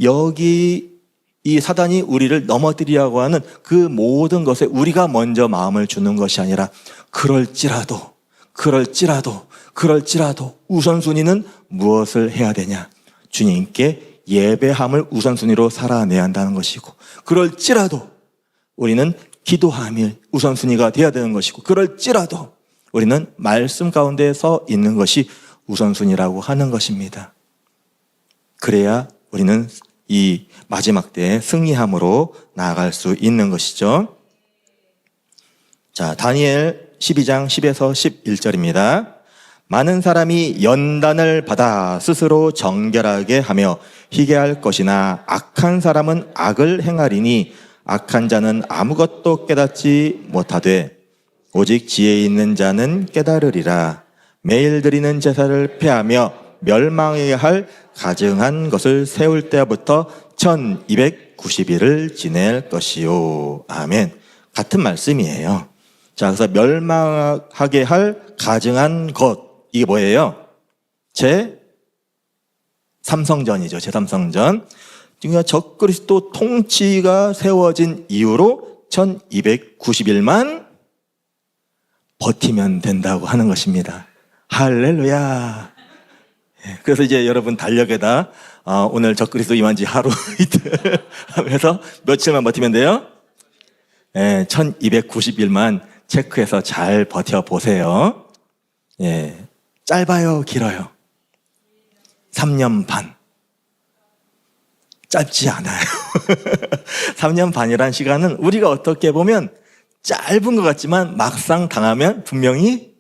A: 여기 이 사단이 우리를 넘어뜨리려고 하는 그 모든 것에 우리가 먼저 마음을 주는 것이 아니라, 그럴지라도 우선순위는 무엇을 해야 되냐? 주님께 예배함을 우선순위로 살아내야 한다는 것이고, 그럴지라도 우리는 기도함이 우선순위가 되어야 되는 것이고, 그럴지라도 우리는 말씀 가운데 서 있는 것이 우선순위라고 하는 것입니다. 그래야 우리는 이 마지막 때에 승리함으로 나아갈 수 있는 것이죠. 자, 다니엘 12장 10에서 11절입니다. 많은 사람이 연단을 받아 스스로 정결하게 하며 희게 할 것이나, 악한 사람은 악을 행하리니 악한 자는 아무것도 깨닫지 못하되 오직 지혜 있는 자는 깨달으리라. 매일 드리는 제사를 폐하며 멸망해야 할 가증한 것을 세울 때부터 1290일을 지낼 것이요. 아멘. 같은 말씀이에요. 자, 그래서 멸망하게 할 가증한 것, 이게 뭐예요? 제3성전이죠. 제3성전. 그러니까 적그리스도 통치가 세워진 이후로 1290일만 버티면 된다고 하는 것입니다. 할렐루야. 그래서 이제 여러분 달력에다 오늘 적그리스도 임한 지 하루 이틀 하면서 며칠만 버티면 돼요? 1290일만 체크해서 잘 버텨보세요. 짧아요, 길어요? 3년 반. 짧지 않아요. 3년 반이란 시간은 우리가 어떻게 보면 짧은 것 같지만 막상 당하면 분명히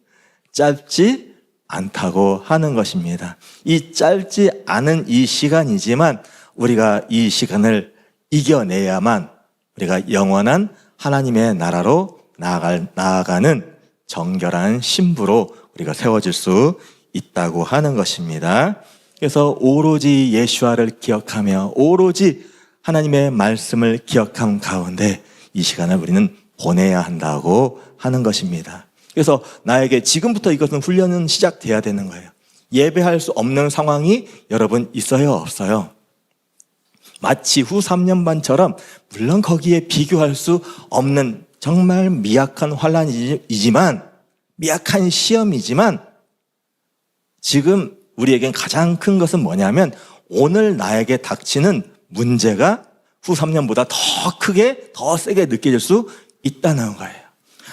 A: 짧지 않다고 하는 것입니다. 이 짧지 않은 이 시간이지만 우리가 이 시간을 이겨내야만 우리가 영원한 하나님의 나라로 나아가는 정결한 신부로 우리가 세워질 수 있다고 하는 것입니다. 그래서 오로지 예수와를 기억하며 오로지 하나님의 말씀을 기억함 가운데 이 시간을 우리는 보내야 한다고 하는 것입니다. 그래서 나에게 지금부터 이것은 훈련은 시작돼야 되는 거예요. 예배할 수 없는 상황이 여러분 있어요, 없어요? 마치 후 3년 반처럼 물론 거기에 비교할 수 없는 정말 미약한 환란이지만 미약한 시험이지만 지금 우리에겐 가장 큰 것은 뭐냐면 오늘 나에게 닥치는 문제가 후 3년보다 더 크게 더 세게 느껴질 수 있다는 거예요.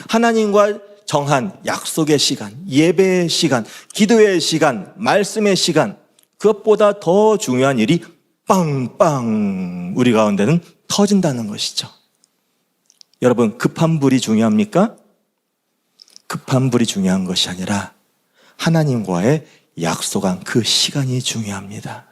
A: 하나님과 정한 약속의 시간, 예배의 시간, 기도의 시간, 말씀의 시간, 그것보다 더 중요한 일이 빵빵 우리 가운데는 터진다는 것이죠. 여러분, 급한 불이 중요합니까? 급한 불이 중요한 것이 아니라 하나님과의 약속한 그 시간이 중요합니다.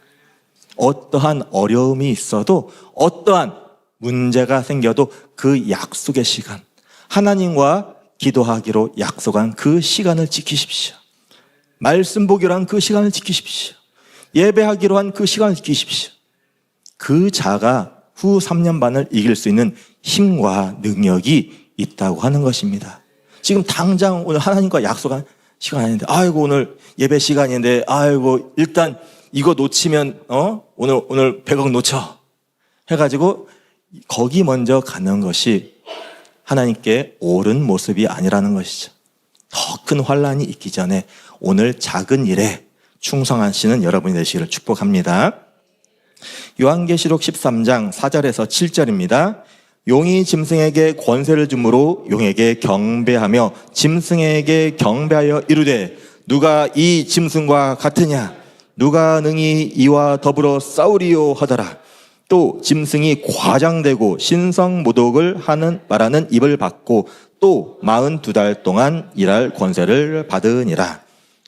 A: 어떠한 어려움이 있어도 어떠한 문제가 생겨도 그 약속의 시간, 하나님과 기도하기로 약속한 그 시간을 지키십시오. 말씀 보기로 한 그 시간을 지키십시오. 예배하기로 한 그 시간을 지키십시오. 그 자가 후 3년 반을 이길 수 있는 힘과 능력이 있다고 하는 것입니다. 지금 당장 오늘 하나님과 약속한 시간 아닌데, 아이고 오늘 예배 시간인데, 아이고 일단 이거 놓치면 오늘 100억 놓쳐 해가지고 거기 먼저 가는 것이 하나님께 옳은 모습이 아니라는 것이죠. 더 큰 환란이 있기 전에 오늘 작은 일에 충성하시는 여러분이 되시기를 축복합니다. 요한계시록 13장 4절에서 7절입니다. 용이 짐승에게 권세를 주므로 용에게 경배하며 짐승에게 경배하여 이르되 누가 이 짐승과 같으냐? 누가 능히 이와 더불어 싸우리요 하더라. 또 짐승이 과장되고 신성모독을 말하는 입을 받고 또 42달 동안 일할 권세를 받으니라.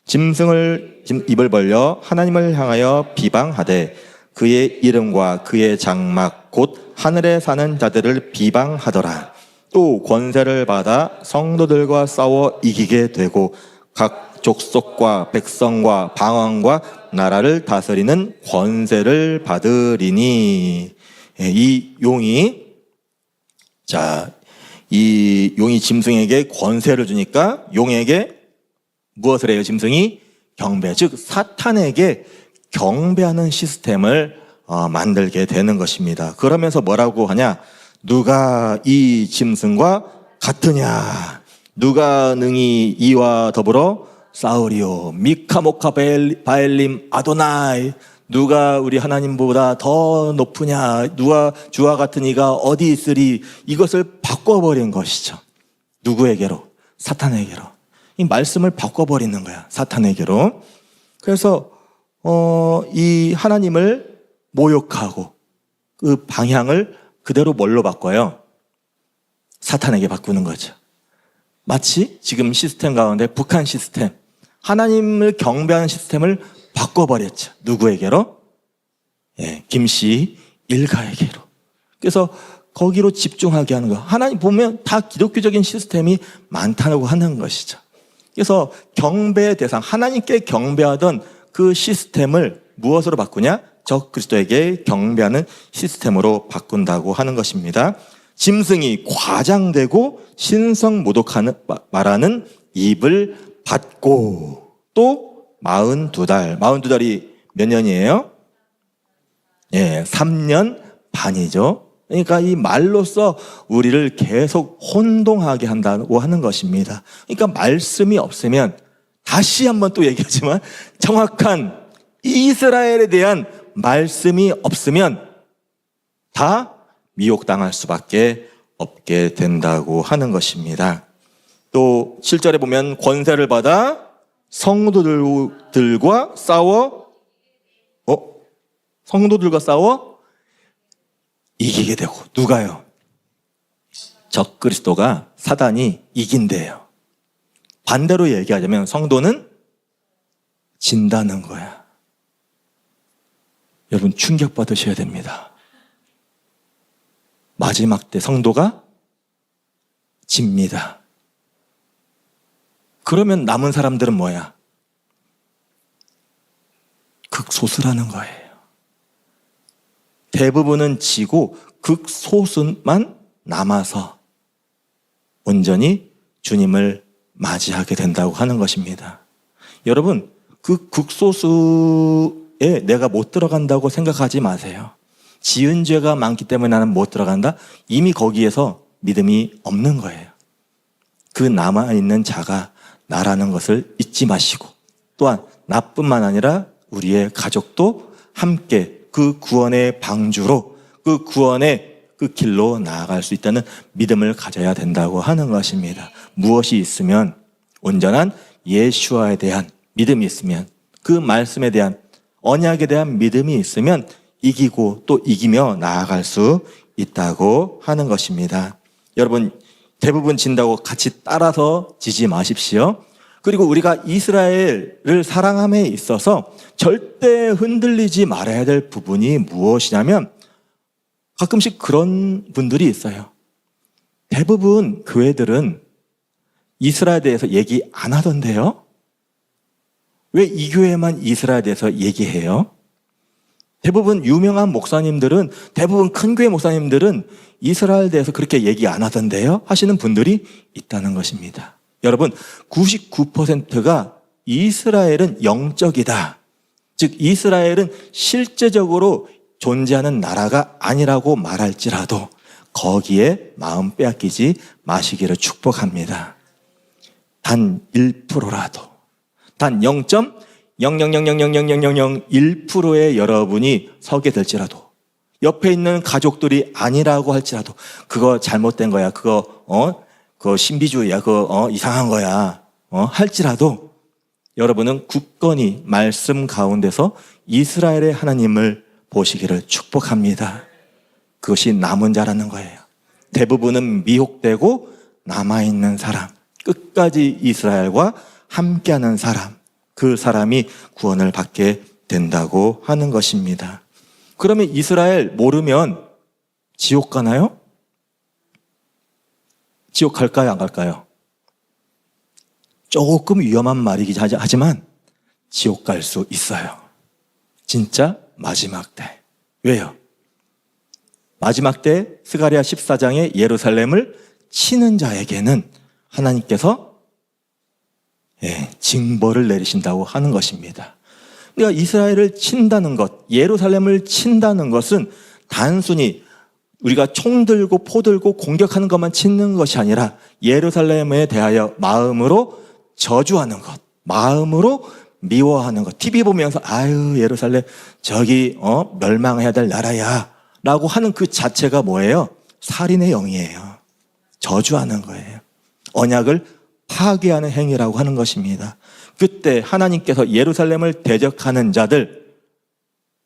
A: 짐승을 입을 벌려 하나님을 향하여 비방하되 그의 이름과 그의 장막 곧 하늘에 사는 자들을 비방하더라. 또 권세를 받아 성도들과 싸워 이기게 되고 각 족속과 백성과 방언과 나라를 다스리는 권세를 받으리니. 이 용이 짐승에게 권세를 주니까 용에게 무엇을 해요? 짐승이 경배, 즉 사탄에게 경배하는 시스템을 만들게 되는 것입니다. 그러면서 뭐라고 하냐? 누가 이 짐승과 같으냐? 누가 능히 이와 더불어 싸우리요? 미카모카 바엘림 아도나이. 누가 우리 하나님보다 더 높으냐? 누가 주와 같은 이가 어디 있으리? 이것을 바꿔버린 것이죠. 누구에게로? 사탄에게로. 이 말씀을 바꿔버리는 거야. 사탄에게로. 그래서 이 하나님을 모욕하고 그 방향을 그대로 뭘로 바꿔요? 사탄에게 바꾸는 거죠. 마치 지금 시스템 가운데 북한 시스템, 하나님을 경배하는 시스템을 바꿔버렸죠. 누구에게로? 김씨 일가에게로. 그래서 거기로 집중하게 하는 거. 하나님 보면 다 기독교적인 시스템이 많다고 하는 것이죠. 그래서 경배의 대상, 하나님께 경배하던 그 시스템을 무엇으로 바꾸냐? 적 그리스도에게 경배하는 시스템으로 바꾼다고 하는 것입니다. 짐승이 과장되고 신성모독하는 말하는 입을 받고 또 42달. 42달이 몇 년이에요? 3년 반이죠. 그러니까 이 말로써 우리를 계속 혼동하게 한다고 하는 것입니다. 그러니까 말씀이 없으면, 다시 한번 또 얘기하지만, 정확한 이스라엘에 대한 말씀이 없으면 다 미혹당할 수밖에 없게 된다고 하는 것입니다. 또 7절에 보면 권세를 받아 성도들과 싸워 이기게 되고. 누가요? 적 그리스도가, 사단이 이긴대요. 반대로 얘기하자면 성도는 진다는 거야. 여러분 충격받으셔야 됩니다. 마지막 때 성도가 집니다. 그러면 남은 사람들은 뭐야? 극소수라는 거예요. 대부분은 지고 극소수만 남아서 온전히 주님을 맞이하게 된다고 하는 것입니다. 여러분, 그 극소수에 내가 못 들어간다고 생각하지 마세요. 지은 죄가 많기 때문에 나는 못 들어간다? 이미 거기에서 믿음이 없는 거예요. 그 남아있는 자가 나라는 것을 잊지 마시고, 또한 나뿐만 아니라 우리의 가족도 함께 그 구원의 방주로, 그 구원의 그 길로 나아갈 수 있다는 믿음을 가져야 된다고 하는 것입니다. 무엇이 있으면, 온전한 예수와에 대한 믿음이 있으면, 그 말씀에 대한, 언약에 대한 믿음이 있으면 이기고 또 이기며 나아갈 수 있다고 하는 것입니다. 여러분, 대부분 진다고 같이 따라서 지지 마십시오. 그리고 우리가 이스라엘을 사랑함에 있어서 절대 흔들리지 말아야 될 부분이 무엇이냐면, 가끔씩 그런 분들이 있어요. 대부분 교회들은 이스라엘에 대해서 얘기 안 하던데요? 왜 이 교회만 이스라엘에 대해서 얘기해요? 대부분 유명한 목사님들은, 대부분 큰 교회 목사님들은 이스라엘에 대해서 그렇게 얘기 안 하던데요? 하시는 분들이 있다는 것입니다. 여러분, 99%가 이스라엘은 영적이다. 즉 이스라엘은 실제적으로 존재하는 나라가 아니라고 말할지라도 거기에 마음 빼앗기지 마시기를 축복합니다. 단 1%라도, 단 0.000000001%의 여러분이 서게 될지라도, 옆에 있는 가족들이 아니라고 할지라도, 그거 잘못된 거야, 그거 신비주의야, 그거 이상한 거야 할지라도, 여러분은 굳건히 말씀 가운데서 이스라엘의 하나님을 보시기를 축복합니다. 그것이 남은 자라는 거예요. 대부분은 미혹되고 남아있는 사람, 끝까지 이스라엘과 함께하는 사람, 그 사람이 구원을 받게 된다고 하는 것입니다. 그러면 이스라엘 모르면 지옥 가나요? 지옥 갈까요, 안 갈까요? 조금 위험한 말이긴 하지만 지옥 갈 수 있어요. 진짜 마지막 때. 왜요? 마지막 때 스가랴 14장에 예루살렘을 치는 자에게는 하나님께서 징벌을 내리신다고 하는 것입니다. 그러니까 이스라엘을 친다는 것, 예루살렘을 친다는 것은 단순히 우리가 총 들고 포 들고 공격하는 것만 치는 것이 아니라 예루살렘에 대하여 마음으로 저주하는 것, 마음으로 미워하는 것. TV 보면서 아유 예루살렘 저기 멸망해야 될 나라야 라고 하는 그 자체가 뭐예요? 살인의 영이에요. 저주하는 거예요. 언약을 파괴하는 행위라고 하는 것입니다. 그때 하나님께서 예루살렘을 대적하는 자들,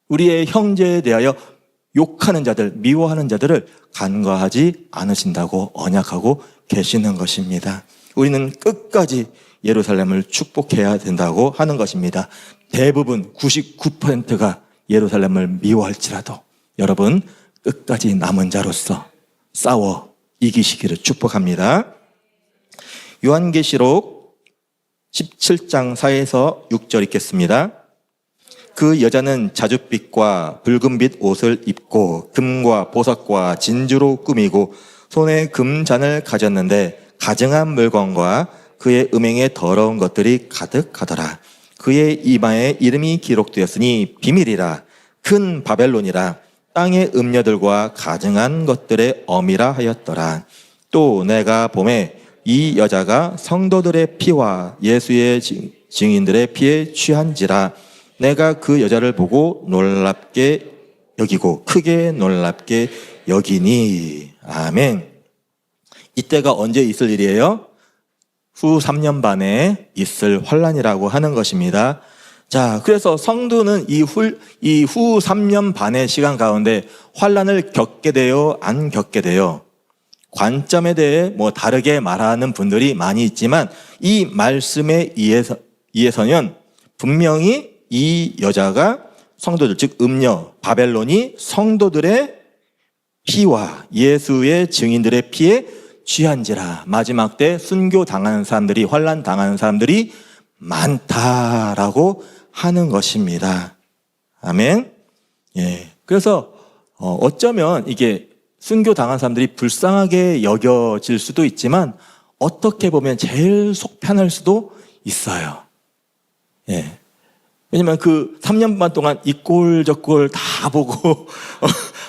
A: 우리의 형제에 대하여 욕하는 자들, 미워하는 자들을 간과하지 않으신다고 언약하고 계시는 것입니다. 우리는 끝까지 예루살렘을 축복해야 된다고 하는 것입니다. 대부분 99%가 예루살렘을 미워할지라도 여러분 끝까지 남은 자로서 싸워 이기시기를 축복합니다. 요한계시록 17장 4에서 6절 읽겠습니다. 그 여자는 자줏빛과 붉은빛 옷을 입고 금과 보석과 진주로 꾸미고 손에 금잔을 가졌는데 가증한 물건과 그의 음행에 더러운 것들이 가득하더라. 그의 이마에 이름이 기록되었으니 비밀이라, 큰 바벨론이라, 땅의 음녀들과 가증한 것들의 어미라 하였더라. 또 내가 보매 이 여자가 성도들의 피와 예수의 증인들의 피에 취한지라. 내가 그 여자를 보고 놀랍게 여기고 크게 놀랍게 여기니. 아멘. 이때가 언제 있을 일이에요? 후 3년 반에 있을 환란이라고 하는 것입니다. 자, 그래서 성도는 이 후 3년 반의 시간 가운데 환란을 겪게 돼요, 안 겪게 돼요? 관점에 대해 다르게 말하는 분들이 많이 있지만 이 말씀에 의해서는 분명히 이 여자가 성도들, 즉 음녀, 바벨론이 성도들의 피와 예수의 증인들의 피에 취한지라. 마지막 때 순교 당하는 사람들이, 환난 당하는 사람들이 많다라고 하는 것입니다. 아멘. 예. 그래서 어쩌면 이게 순교 당한 사람들이 불쌍하게 여겨질 수도 있지만 어떻게 보면 제일 속 편할 수도 있어요. 예. 왜냐면 그 3년 반 동안 이 꼴 저 꼴 다 보고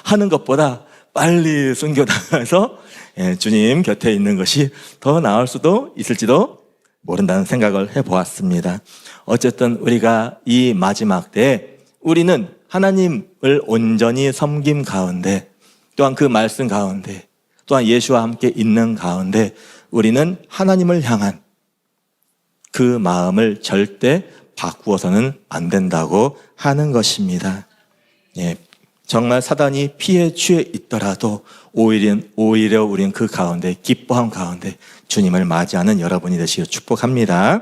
A: 하는 것보다 빨리 순교 당해서 주님 곁에 있는 것이 더 나을 수도 있을지도 모른다는 생각을 해보았습니다. 어쨌든 우리가 이 마지막 때에 우리는 하나님을 온전히 섬김 가운데, 또한 그 말씀 가운데, 또한 예수와 함께 있는 가운데 우리는 하나님을 향한 그 마음을 절대 바꾸어서는 안 된다고 하는 것입니다. 예, 정말 사단이 피에 취해 있더라도 오히려 우리는 그 가운데, 기뻐함 가운데 주님을 맞이하는 여러분이 되시길 축복합니다.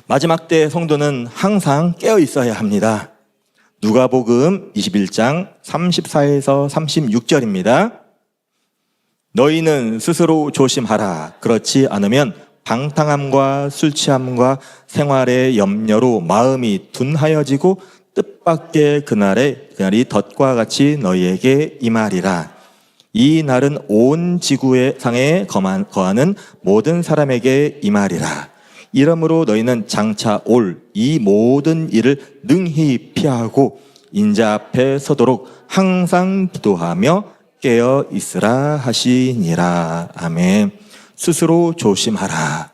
A: 마지막 때 성도는 항상 깨어 있어야 합니다. 누가복음 21장 34에서 36절입니다. 너희는 스스로 조심하라. 그렇지 않으면 방탕함과 술 취함과 생활의 염려로 마음이 둔하여지고 뜻밖의 그날이 덫과 같이 너희에게 임하리라. 이 날은 온 지구의 상에 거하는 모든 사람에게 임하리라. 이러므로 너희는 장차 올 이 모든 일을 능히 피하고 인자 앞에 서도록 항상 기도하며 깨어 있으라 하시니라. 아멘. 스스로 조심하라.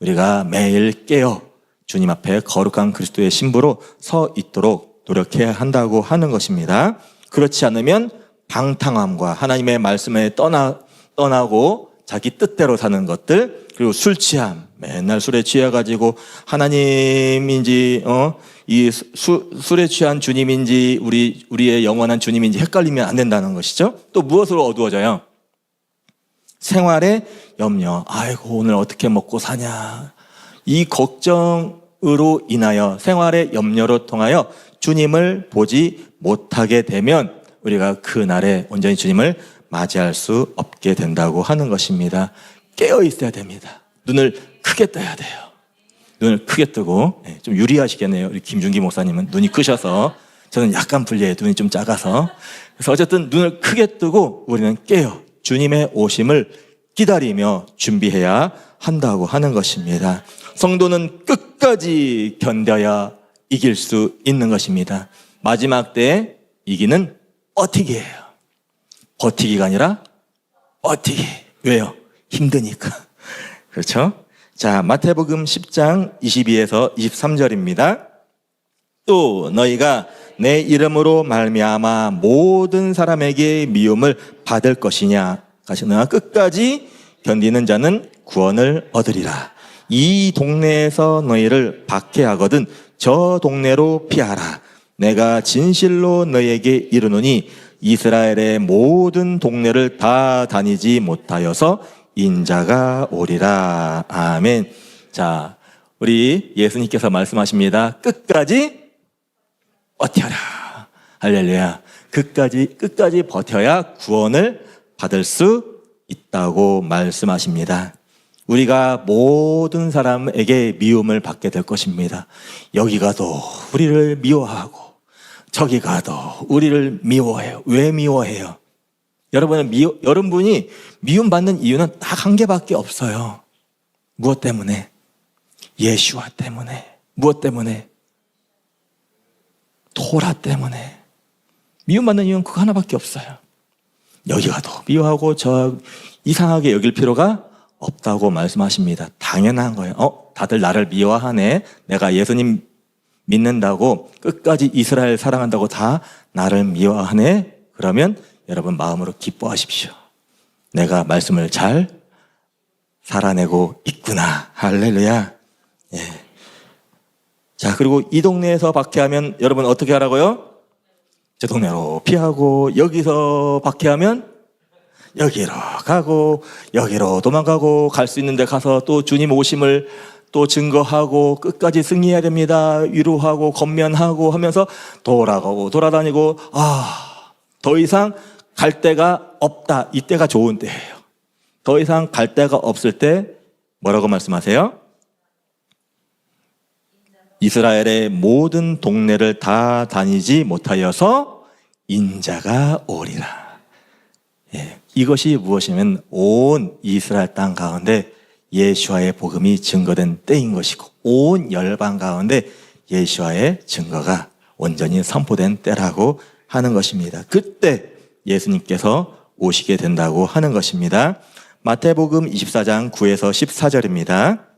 A: 우리가 매일 깨어 주님 앞에 거룩한 그리스도의 신부로 서 있도록 노력해야 한다고 하는 것입니다. 그렇지 않으면 방탕함과 하나님의 말씀에 떠나고 자기 뜻대로 사는 것들, 그리고 술 취함, 맨날 술에 취해가지고 하나님인지 이 술에 취한 주님인지 우리의 영원한 주님인지 헷갈리면 안 된다는 것이죠. 또 무엇으로 어두워져요? 생활의 염려. 아이고 오늘 어떻게 먹고 사냐, 이 걱정으로 인하여, 생활의 염려로 통하여 주님을 보지 못하게 되면 우리가 그 날에 온전히 주님을 맞이할 수 없게 된다고 하는 것입니다. 깨어 있어야 됩니다. 눈을 크게 떠야 돼요. 눈을 크게 뜨고, 좀 유리하시겠네요. 우리 김준기 목사님은 눈이 크셔서, 저는 약간 불리해요. 눈이 좀 작아서. 그래서 어쨌든 눈을 크게 뜨고 우리는 깨어 주님의 오심을 기다리며 준비해야 한다고 하는 것입니다. 성도는 끝까지 견뎌야 이길 수 있는 것입니다. 마지막 때에 이기는 버티기예요. 버티기가 아니라 버티기. 왜요? 힘드니까. 그렇죠? 자, 마태복음 10장 22에서 23절입니다. 또 너희가 내 이름으로 말미암아 모든 사람에게 미움을 받을 것이냐 가시나 끝까지 견디는 자는 구원을 얻으리라. 이 동네에서 너희를 박해하거든 저 동네로 피하라. 내가 진실로 너희에게 이르노니 이스라엘의 모든 동네를 다 다니지 못하여서 인자가 오리라. 아멘. 자, 우리 예수님께서 말씀하십니다. 끝까지 버텨라. 할렐루야. 끝까지 버텨야 구원을 받을 수 있다고 말씀하십니다. 우리가 모든 사람에게 미움을 받게 될 것입니다. 여기 가도 우리를 미워하고 저기 가도 우리를 미워해요. 왜 미워해요? 여러분이 미움받는 이유는 딱 한 개밖에 없어요. 무엇 때문에? 예수와 때문에. 무엇 때문에? 토라 때문에. 미움받는 이유는 그거 하나밖에 없어요. 여기 가도 미워하고 저 이상하게 여길 필요가 없다고 말씀하십니다. 당연한 거예요. 다들 나를 미워하네. 내가 예수님 믿는다고 끝까지 이스라엘 사랑한다고 다 나를 미워하네. 그러면 여러분 마음으로 기뻐하십시오. 내가 말씀을 잘 살아내고 있구나. 할렐루야. 예. 자, 그리고 이 동네에서 박해하면 여러분 어떻게 하라고요? 저 동네로 피하고, 여기서 박해하면 여기로 가고, 여기로 도망가고, 갈 수 있는 데 가서 또 주님 오심을 또 증거하고 끝까지 승리해야 됩니다. 위로하고 건면하고 하면서 돌아가고 돌아다니고, 더 이상 갈 데가 없다. 이때가 좋은 때예요. 더 이상 갈 데가 없을 때 뭐라고 말씀하세요? 이스라엘의 모든 동네를 다 다니지 못하여서 인자가 오리라. 예, 이것이 무엇이면 온 이스라엘 땅 가운데 예수와의 복음이 증거된 때인 것이고, 온 열방 가운데 예수와의 증거가 온전히 선포된 때라고 하는 것입니다. 그때 예수님께서 오시게 된다고 하는 것입니다. 마태복음 24장 9에서 14절입니다.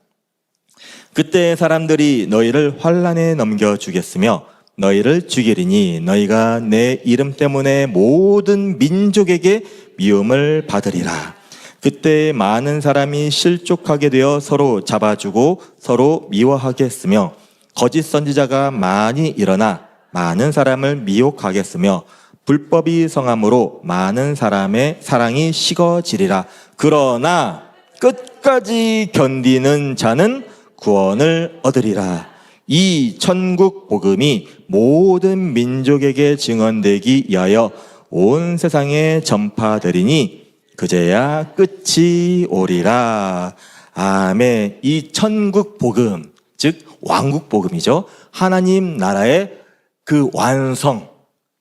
A: 그때 사람들이 너희를 환난에 넘겨주겠으며 너희를 죽이리니 너희가 내 이름 때문에 모든 민족에게 미움을 받으리라. 그때 많은 사람이 실족하게 되어 서로 잡아주고 서로 미워하겠으며 거짓 선지자가 많이 일어나 많은 사람을 미혹하겠으며 불법이 성함으로 많은 사람의 사랑이 식어지리라. 그러나 끝까지 견디는 자는 구원을 얻으리라. 이 천국 복음이 모든 민족에게 증언되기 위하여 온 세상에 전파되리니 그제야 끝이 오리라. 아멘. 이 천국 복음, 즉 왕국 복음이죠. 하나님 나라의 그 완성,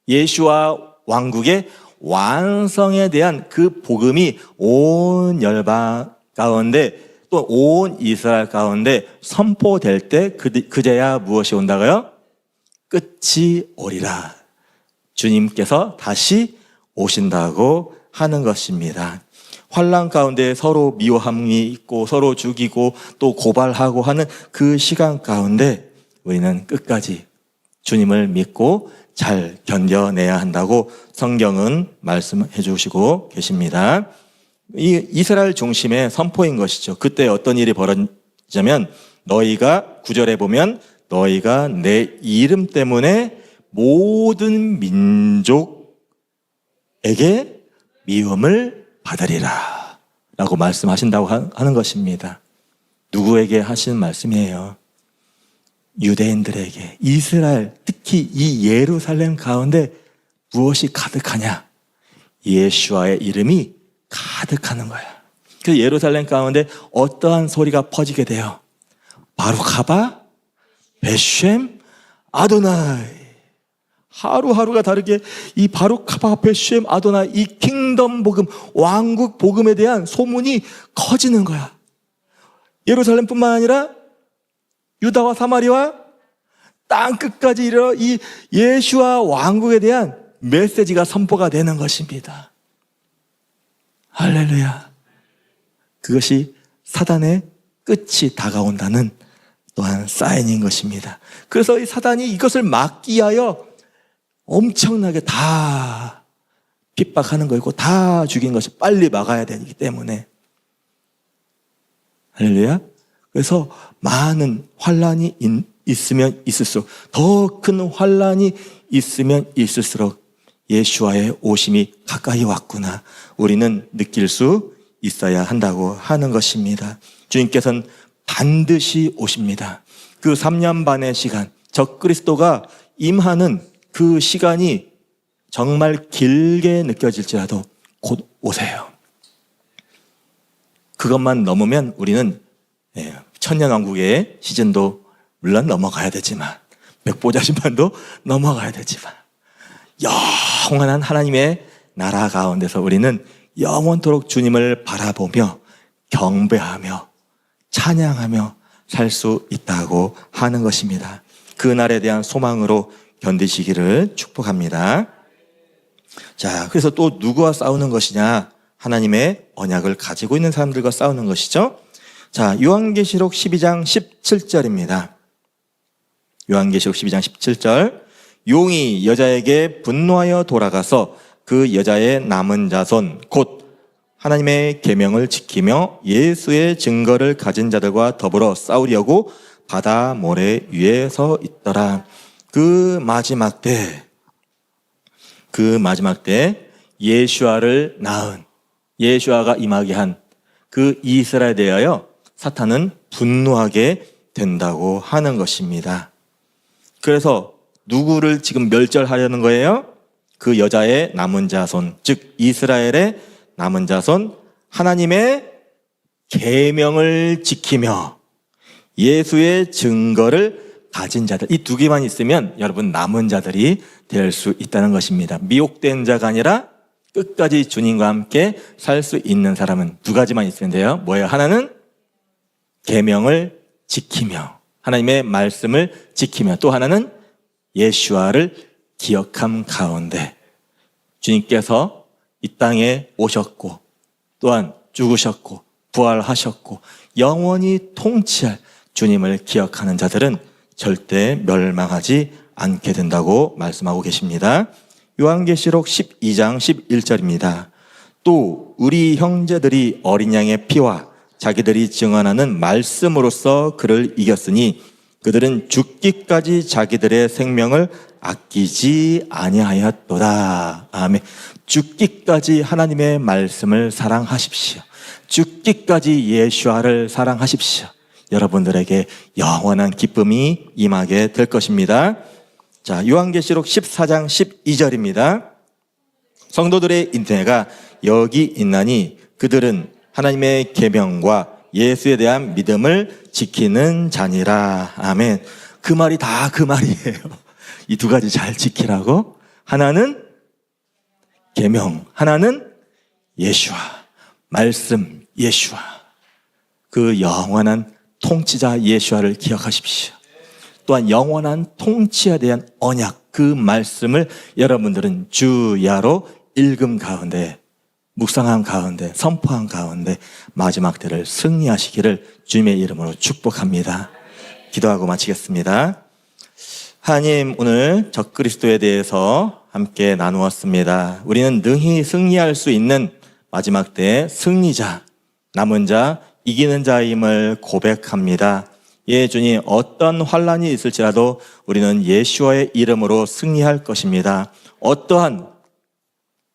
A: 예수와 왕국의 완성에 대한 그 복음이 온 열방 가운데 또 온 이스라엘 가운데 선포될 때 그제야 무엇이 온다고요? 끝이 오리라. 주님께서 다시 오신다고 하는 것입니다. 환난 가운데 서로 미워함이 있고 서로 죽이고 또 고발하고 하는 그 시간 가운데 우리는 끝까지 주님을 믿고 잘 견뎌내야 한다고 성경은 말씀해 주시고 계십니다. 이 이스라엘 중심의 선포인 것이죠. 그때 어떤 일이 벌어지냐면 너희가 9절에 보면 너희가 내 이름 때문에 모든 민족에게 미움을 받으리라 라고 말씀하신다고 하는 것입니다. 누구에게 하신 말씀이에요? 유대인들에게. 이스라엘, 특히 이 예루살렘 가운데 무엇이 가득하냐? 예수와의 이름이 가득하는 거야. 그 예루살렘 가운데 어떠한 소리가 퍼지게 돼요? 바룩하바, 베쉔, 아도나이. 하루하루가 다르게 이 바룩하바, 베쉔, 아도나이, 이 킹덤 복음, 왕국 복음에 대한 소문이 커지는 거야. 예루살렘뿐만 아니라 유다와 사마리아 땅 끝까지 이르러 이 예수와 왕국에 대한 메시지가 선포가 되는 것입니다. 할렐루야. 그것이 사단의 끝이 다가온다는 또한 사인인 것입니다. 그래서 이 사단이 이것을 막기 위하여 엄청나게 다 핍박하는 거고 다 죽인 것이 빨리 막아야 되기 때문에. 할렐루야. 그래서 많은 환난이 있으면 있을수록, 더 큰 환난이 있으면 있을수록 예수와의 오심이 가까이 왔구나, 우리는 느낄 수 있어야 한다고 하는 것입니다. 주님께서는 반드시 오십니다. 그 3년 반의 시간, 적그리스도가 임하는 그 시간이 정말 길게 느껴질지라도 곧 오세요. 그것만 넘으면 우리는 천년왕국의 시즌도 물론 넘어가야 되지만, 백보자 심판도 넘어가야 되지만, 영원한 하나님의 나라 가운데서 우리는 영원토록 주님을 바라보며 경배하며 찬양하며 살 수 있다고 하는 것입니다. 그날에 대한 소망으로 견디시기를 축복합니다. 자, 그래서 또 누구와 싸우는 것이냐? 하나님의 언약을 가지고 있는 사람들과 싸우는 것이죠. 자, 요한계시록 12장 17절입니다. 요한계시록 12장 17절. 용이 여자에게 분노하여 돌아가서 그 여자의 남은 자손 곧 하나님의 계명을 지키며 예수의 증거를 가진 자들과 더불어 싸우려고 바다 모래 위에 서 있더라. 그 마지막 때 예수아를 낳은, 예수아가 임하게 한 그 이스라엘에 대하여 사탄은 분노하게 된다고 하는 것입니다. 그래서 누구를 지금 멸절하려는 거예요? 그 여자의 남은 자손, 즉 이스라엘의 남은 자손, 하나님의 계명을 지키며 예수의 증거를 가진 자들, 이 두 개만 있으면 여러분 남은 자들이 될 수 있다는 것입니다. 미혹된 자가 아니라 끝까지 주님과 함께 살 수 있는 사람은 두 가지만 있으면 돼요. 뭐예요? 하나는 계명을 지키며 하나님의 말씀을 지키며, 또 하나는 예수아를 기억함 가운데 주님께서 이 땅에 오셨고 또한 죽으셨고 부활하셨고 영원히 통치할 주님을 기억하는 자들은 절대 멸망하지 않게 된다고 말씀하고 계십니다. 요한계시록 12장 11절입니다. 또 우리 형제들이 어린 양의 피와 자기들이 증언하는 말씀으로써 그를 이겼으니 그들은 죽기까지 자기들의 생명을 아끼지 아니하였도다. 아멘. 죽기까지 하나님의 말씀을 사랑하십시오. 죽기까지 예수아를 사랑하십시오. 여러분들에게 영원한 기쁨이 임하게 될 것입니다. 자, 요한계시록 14장 12절입니다. 성도들의 인내가 여기 있나니 그들은 하나님의 계명과 예수에 대한 믿음을 지키는 자니라. 아멘. 그 말이 다 그 말이에요. 이 두 가지 잘 지키라고. 하나는 계명, 하나는 예수아, 말씀 예수아. 그 영원한 통치자 예수아를 기억하십시오. 또한 영원한 통치에 대한 언약, 그 말씀을 여러분들은 주야로 읽음 가운데, 묵상한 가운데, 선포한 가운데 마지막 때를 승리하시기를 주님의 이름으로 축복합니다. 기도하고 마치겠습니다. 하나님, 오늘 적그리스도에 대해서 함께 나누었습니다. 우리는 능히 승리할 수 있는 마지막 때의 승리자, 남은 자, 이기는 자임을 고백합니다. 예, 주님, 어떤 환난이 있을지라도 우리는 예수와의 이름으로 승리할 것입니다. 어떠한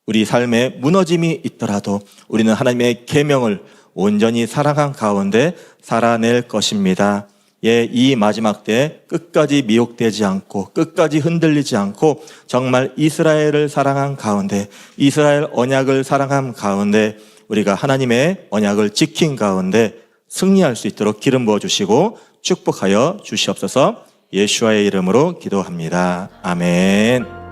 A: 우리 삶에 무너짐이 있더라도 우리는 하나님의 계명을 온전히 사랑한 가운데 살아낼 것입니다. 예, 이 마지막 때 끝까지 미혹되지 않고 끝까지 흔들리지 않고 정말 이스라엘을 사랑한 가운데, 이스라엘 언약을 사랑한 가운데 우리가 하나님의 언약을 지킨 가운데 승리할 수 있도록 기름 부어주시고 축복하여 주시옵소서. 예수와의 이름으로 기도합니다. 아멘.